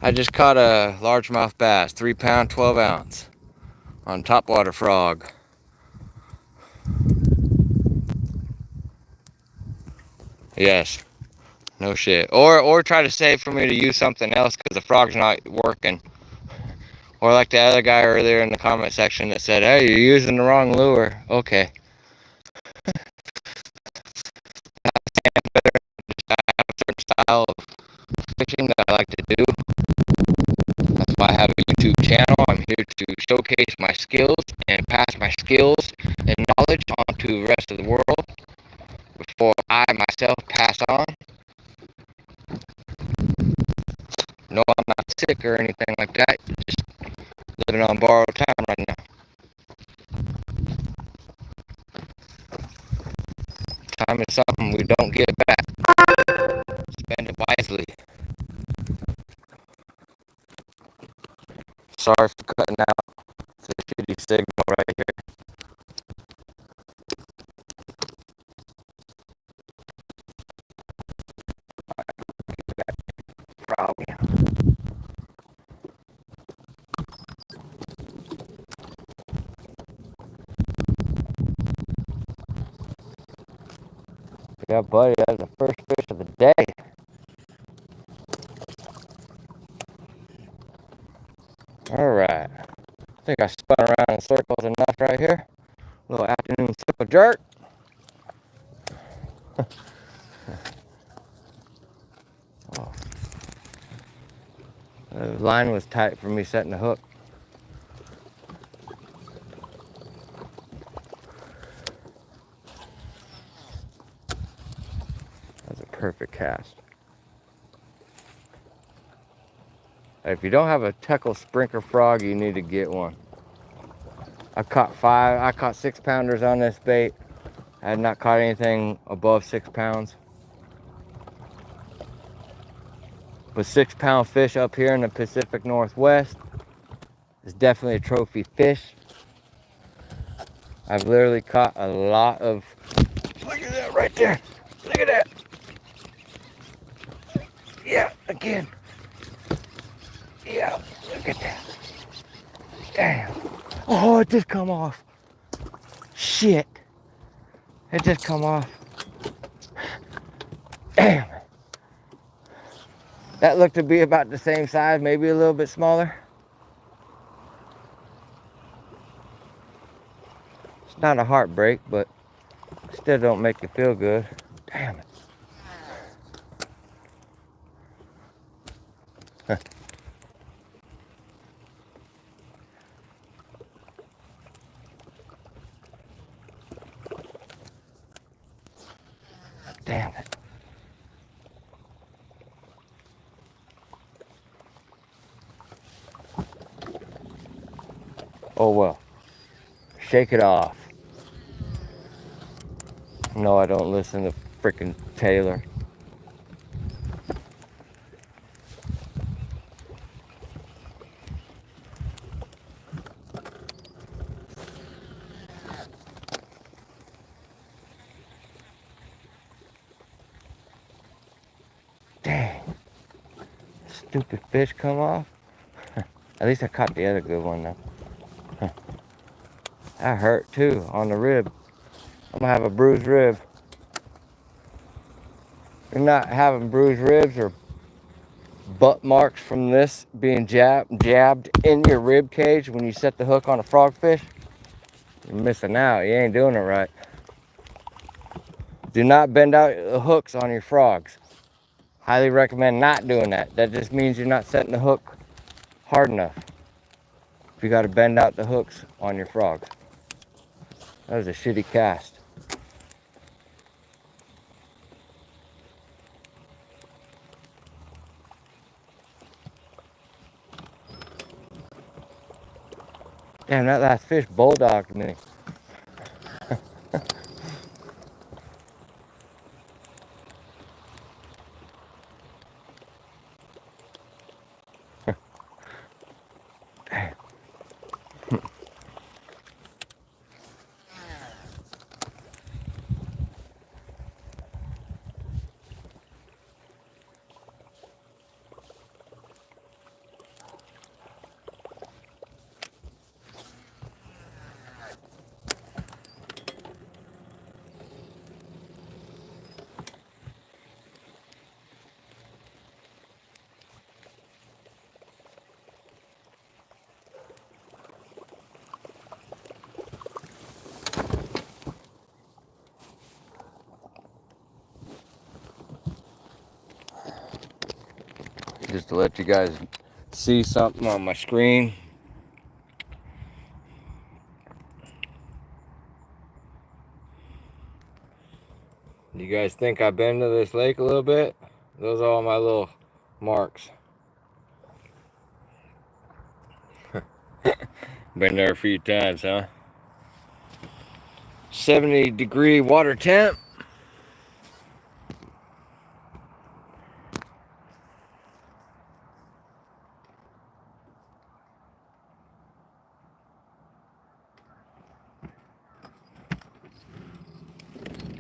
I just caught a largemouth bass, 3 pound, 12 ounce on topwater frog. Yes, no shit. Or try to save for me to use something else because the frog's not working. Or like the other guy earlier in the comment section that said, hey, you're using the wrong lure. Okay. I have a certain style of fishing that I like to do. That's why I have a YouTube channel. I'm here to showcase my skills and pass my skills and knowledge on to the rest of the world before I myself pass on. No, I'm not sick or anything like that. Just living on borrowed time right now. Time is something we don't get back. Spend it wisely. Sorry for cutting out the shitty signal right here. Probably. Yeah, buddy, that's the first fish of the day. Alright. I think I spun around in circles enough right here. A little afternoon circle jerk. Oh. The line was tight for me setting the hook. If you don't have a Teckle sprinkler frog, you need to get one. I caught 6-pounders on this bait. I had not caught anything above 6 pounds. But 6-pound fish up here in the Pacific Northwest is definitely a trophy fish. I've literally caught a lot of, look at that right there. Look at that. Yeah, again. Yeah, look at that. Damn. Oh, it just come off. Shit. It just come off. Damn. That looked to be about the same size, maybe a little bit smaller. It's not a heartbreak, but still don't make you feel good. Damn it. Damn it. Oh well. Shake it off. No, I don't listen to freaking Taylor. Dang. Stupid fish come off. At least I caught the other good one though. That hurt too on the rib. I'm gonna have a bruised rib. You're not having bruised ribs or butt marks from this being jabbed in your rib cage when you set the hook on a frogfish. You're missing out. You ain't doing it right. Do not bend out the hooks on your frogs. Highly recommend not doing that. That just means you're not setting the hook hard enough. If you got to bend out the hooks on your frogs. That was a shitty cast. Damn, that last fish bulldogged me. Just to let you guys see something on my screen. You guys think I've been to this lake a little bit? Those are all my little marks. Been there a few times, huh? 70-degree water temp.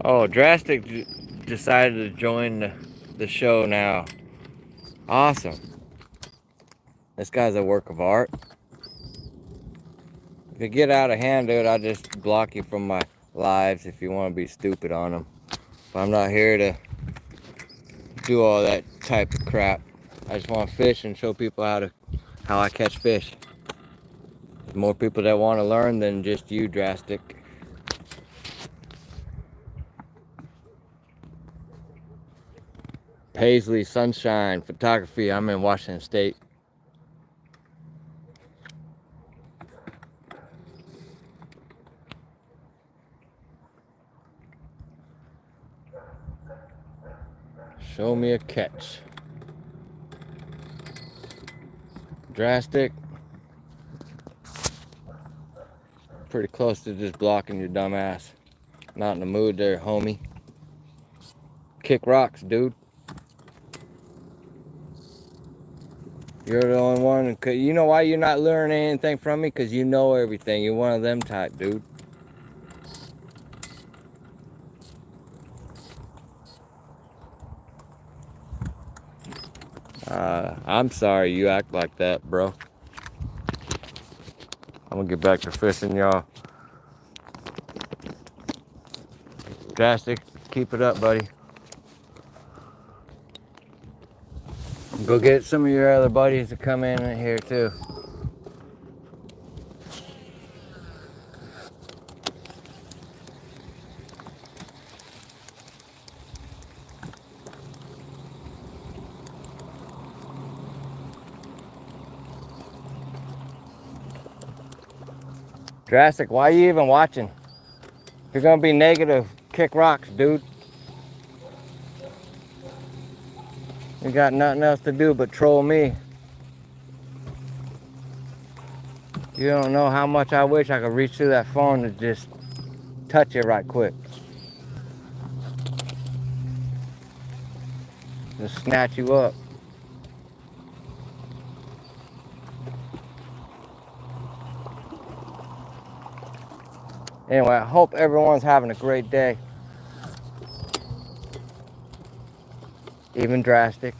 Oh, Drastic decided to join the show now. Awesome. This guy's a work of art. If you get out of hand, dude, I'll just block you from my lives if you want to be stupid on them. But I'm not here to do all that type of crap. I just want to fish and show people how I catch fish. There's more people that want to learn than just you, Drastic. Paisley Sunshine Photography. I'm in Washington State. Show me a catch. Drastic. Pretty close to just blocking your dumb ass. Not in the mood there, homie. Kick rocks, dude. You're the only one. You know why you're not learning anything from me? Because you know everything. You're one of them type, dude. I'm sorry you act like that, bro. I'm gonna get back to fishing, y'all. Drastic, keep it up, buddy. Go get some of your other buddies to come in here too. Drastic, why are you even watching? If you're gonna be negative, kick rocks, dude. You got nothing else to do but troll me. You don't know how much I wish I could reach through that phone and just touch it right quick. Just snatch you up. Anyway, I hope everyone's having a great day. Even Drastic.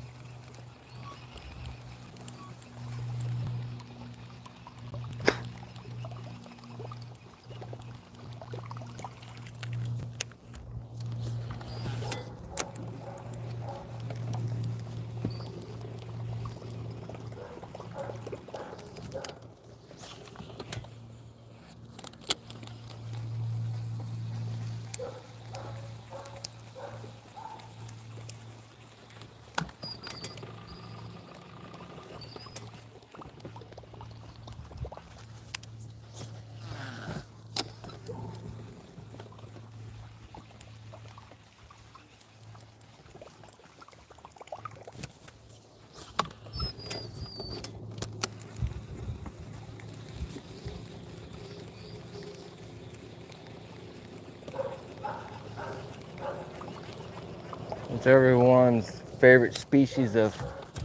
It's everyone's favorite species of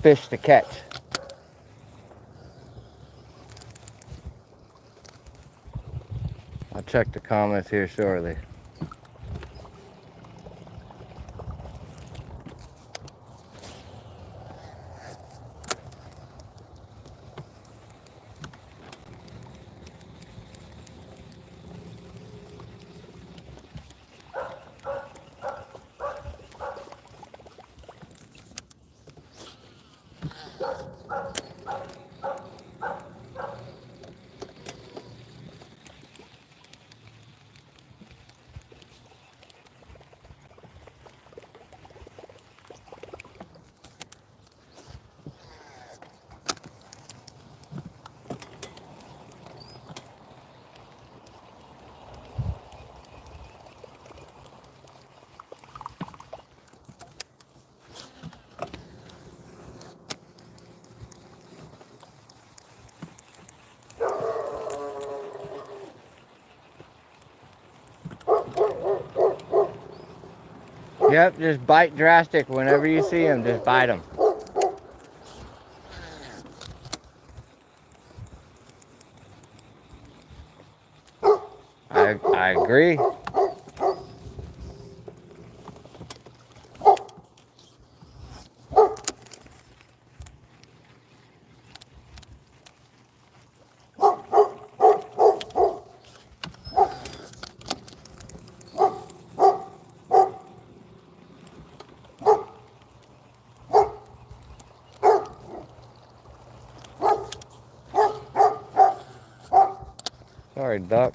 fish to catch. I'll check the comments here shortly. Yep, just bite Drastic whenever you see him. Just bite him. I agree. Sorry, duck.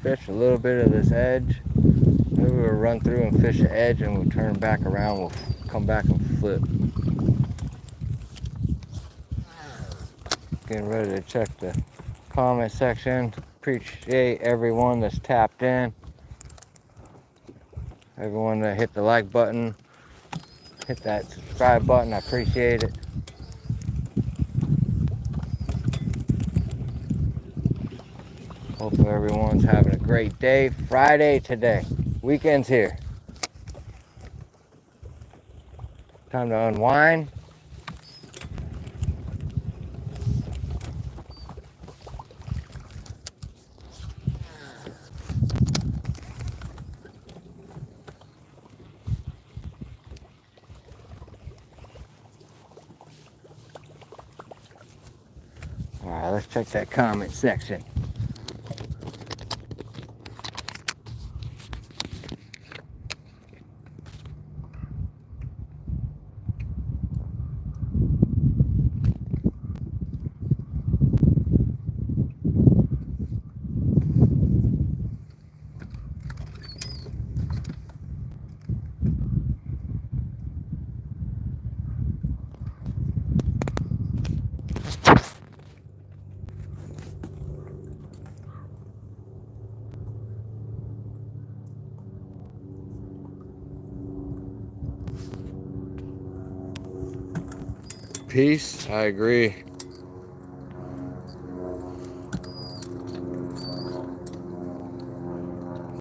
fish a little bit of this edge. Maybe we'll run through and fish the edge, and we'll turn back around. We'll come back and flip. Getting ready to check the comment section. Appreciate everyone that's tapped in. Everyone that hit the like button, hit that subscribe button. I appreciate it. Hope everyone's having a great day. Friday today. Weekend's here. Time to unwind. All right, let's check that comment section. Peace, I agree.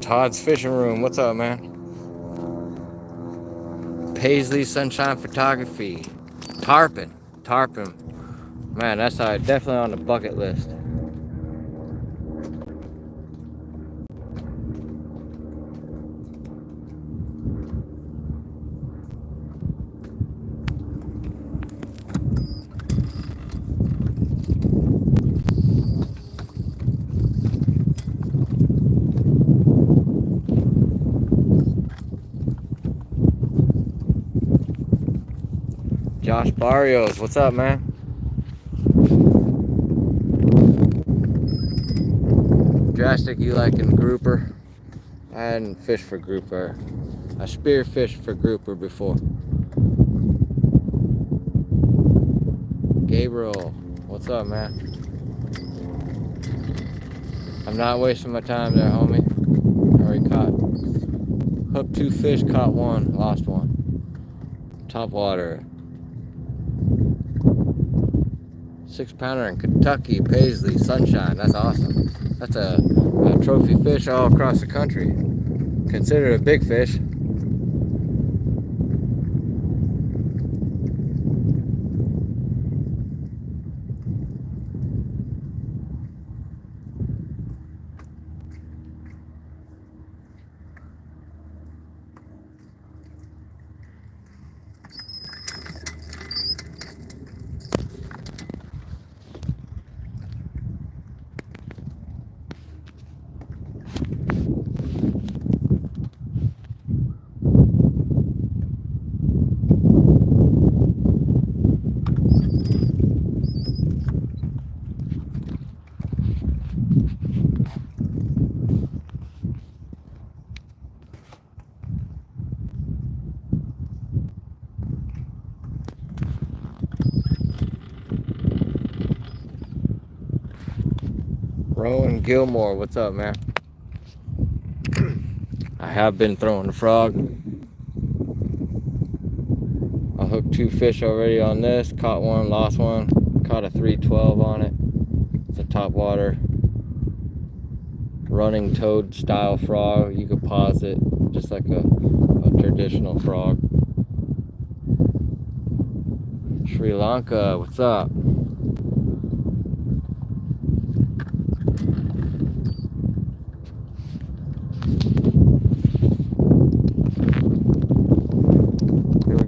Todd's Fishing Room, what's up, man? Paisley Sunshine Photography. Tarpon. Man, that's definitely on the bucket list. Josh Barrios, what's up, man? Drastic, you liking grouper? I hadn't fished for grouper. I spearfished for grouper before. Gabriel, what's up, man? I'm not wasting my time there, homie. Already caught. Hooked 2 fish, caught 1, lost 1. Top water. 6-pounder in Kentucky, Paisley, Sunshine. That's awesome. That's a trophy fish all across the country. Considered a big fish. Rowan Gilmore, what's up, man? I have been throwing the frog. I hooked 2 fish already on this. Caught 1, lost 1. Caught a 312 on it. It's a top water running toad style frog. You could pause it just like a traditional frog. Sri Lanka, what's up?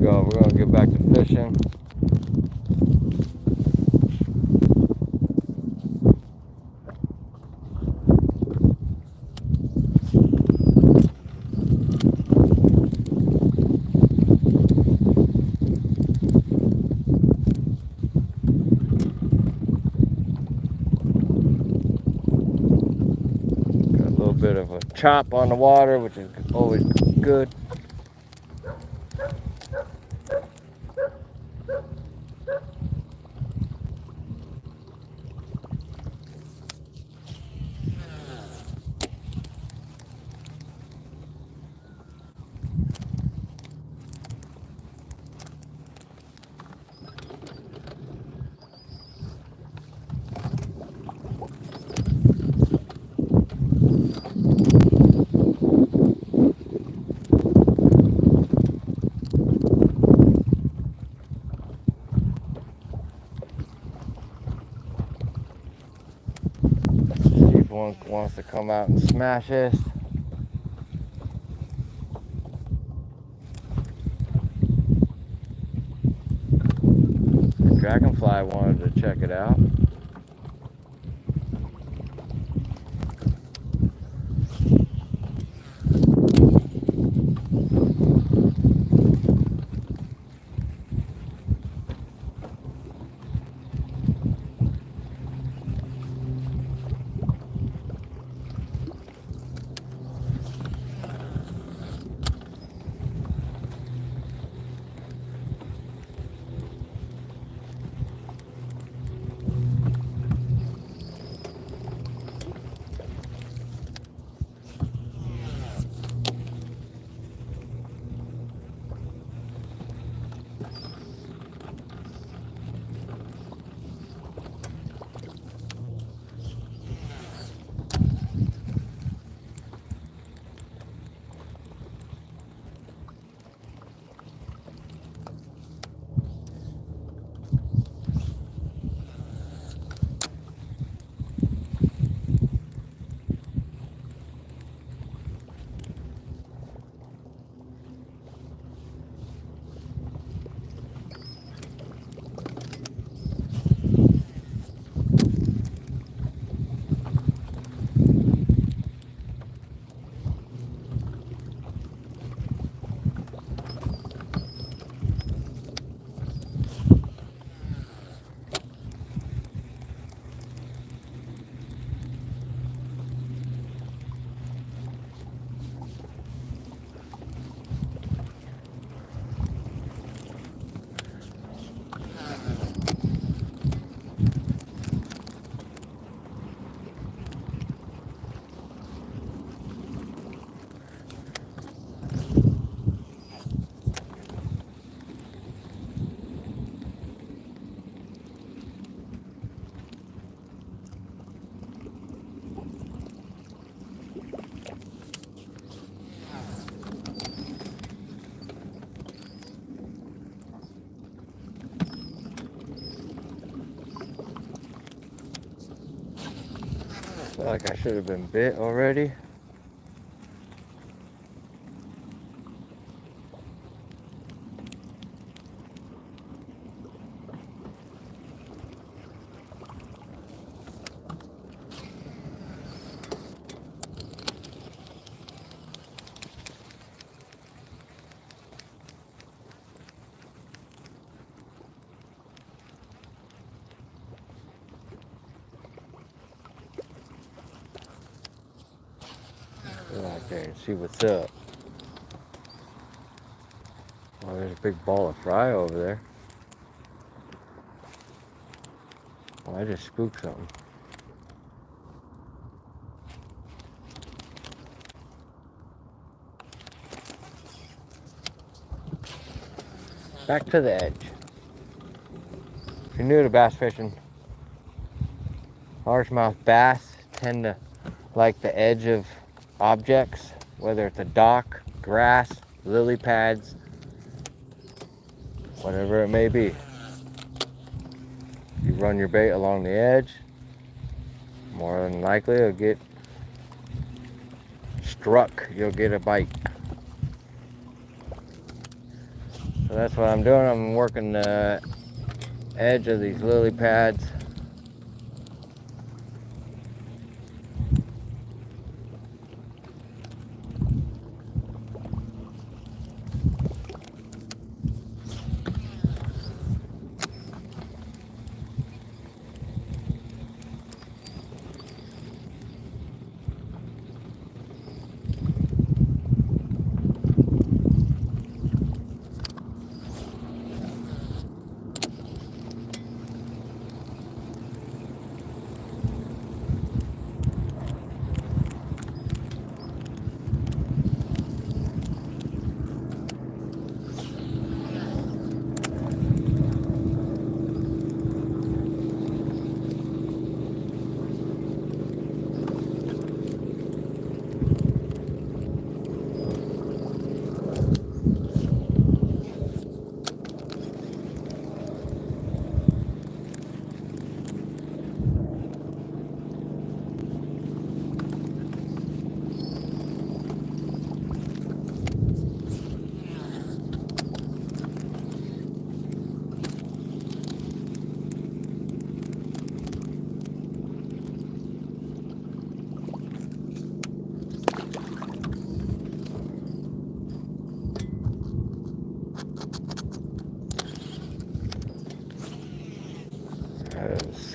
We're gonna get back to fishing. bit of a chop on the water, which is always good. See if one wants to come out and smash this. Dragonfly wanted to check it out. Feel like I should have been bit already. Go out there and see what's up. Oh, there's a big ball of fry over there. Oh, I just spooked something. Back to the edge. If you're new to bass fishing, largemouth bass tend to like the edge of objects, whether it's a dock, grass, lily pads, whatever it may be. You run your bait along the edge, more than likely you'll get struck, you'll get a bite. So that's what I'm doing. I'm working the edge of these lily pads.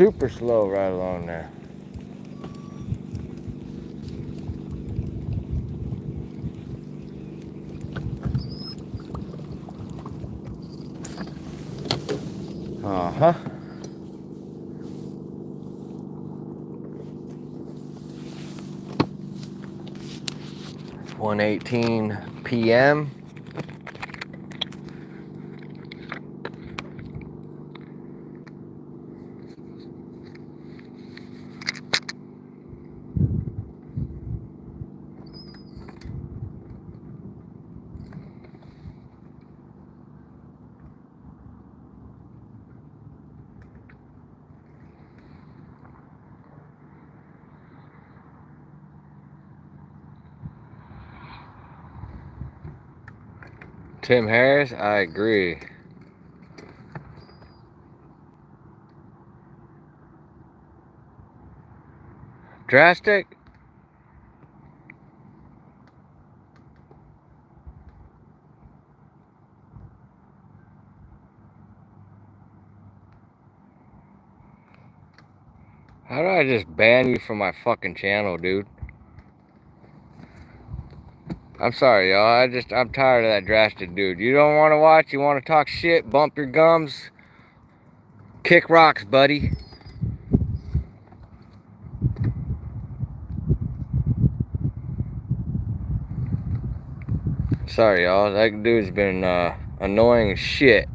super slow right along there. Uh-huh. 1:18 p.m. Tim Harris, I agree. Drastic? How do I just ban you from my fucking channel, dude? I'm sorry, y'all. I'm tired of that drastic dude. You don't want to watch? You want to talk shit? Bump your gums? Kick rocks, buddy. Sorry, y'all. That dude's been annoying as shit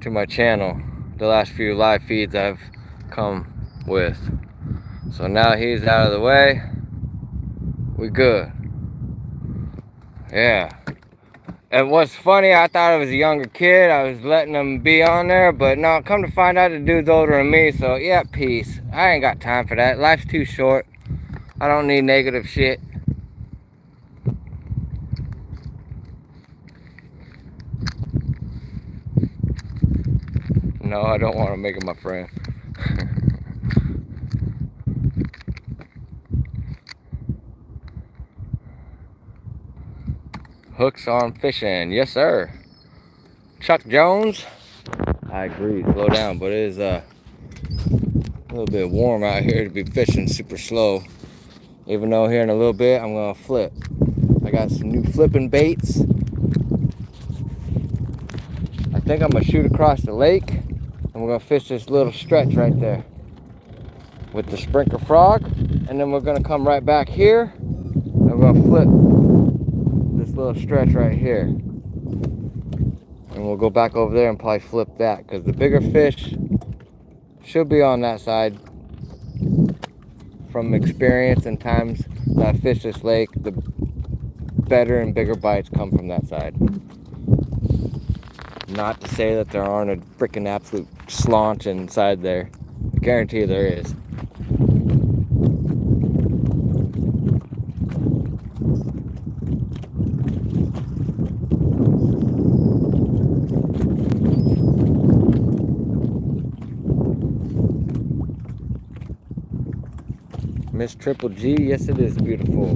to my channel the last few live feeds I've come with. So now he's out of the way. We good. Yeah. And what's funny, I thought it was a younger kid. I was letting him be on there, but no, come to find out the dude's older than me. So yeah, peace. I ain't got time for that. Life's too short. I don't need negative shit. No, I don't want to make him my friend. Hooks on fishing, yes sir. Chuck Jones, I agree. Slow down, but it is a little bit warm out here to be fishing super slow. Even though here in a little bit I'm gonna flip. I got some new flipping baits. I think I'm gonna shoot across the lake, and we're gonna fish this little stretch right there with the sprinkler frog, and then we're gonna come right back here and we're gonna flip this little stretch right here, and we'll go back over there and probably flip that because the bigger fish should be on that side. From experience and times that I fish this lake, the better and bigger bites come from that side. Not to say that there aren't a freaking absolute slaunch inside there. I guarantee you there is. Miss Triple G, yes it is beautiful.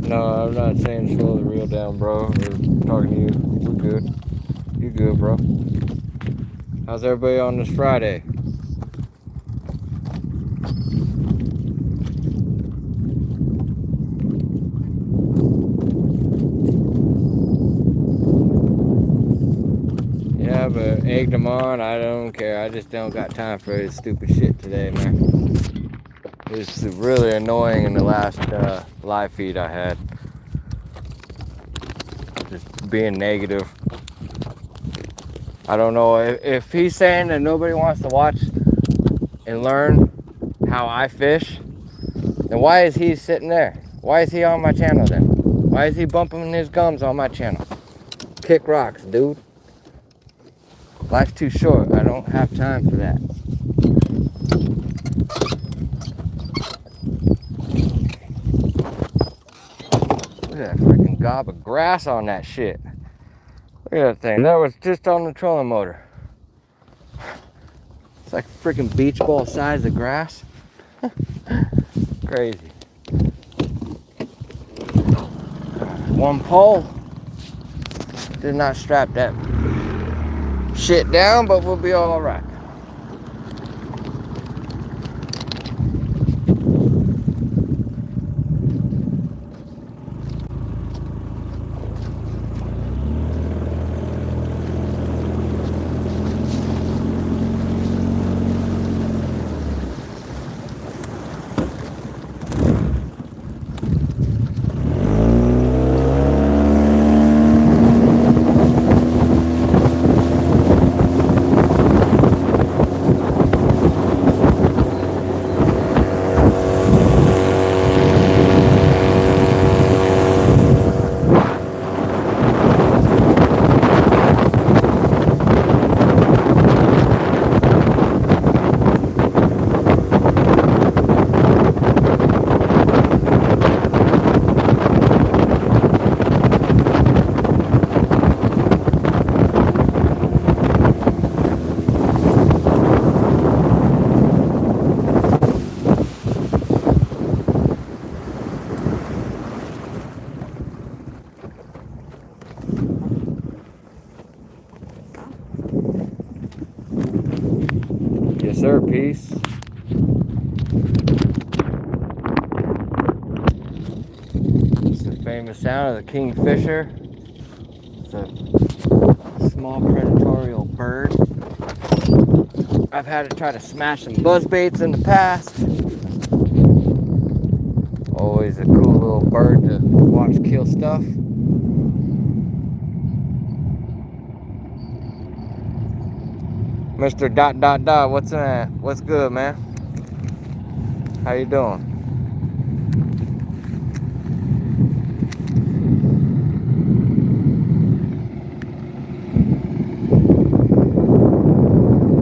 No, I'm not saying slow the reel down, bro. We're talking to you. We're good. You good, bro. How's everybody on this Friday? Yeah, but egged them on. I don't care. I just don't got time for this stupid shit today, man. It's really annoying in the last live feed I had. Just being negative. I don't know if he's saying that nobody wants to watch and learn how I fish, then why is he sitting there? Why is he on my channel then? Why is he bumping his gums on my channel? Kick rocks, dude. Life's too short. I don't have time for that. Look at that freaking gob of grass on that shit. Look at that thing. That was just on the trolling motor. It's like freaking beach ball size of grass. Crazy. One pole. Did not strap that shit down, but we'll be all right. Yes, sir. Peace. It's the famous sound of the kingfisher. It's a small predatory bird. I've had it try to smash some buzzbaits in the past. Always a cool little bird to watch kill stuff. Mr. Dot Dot Dot, what's that? What's good, man? How you doing?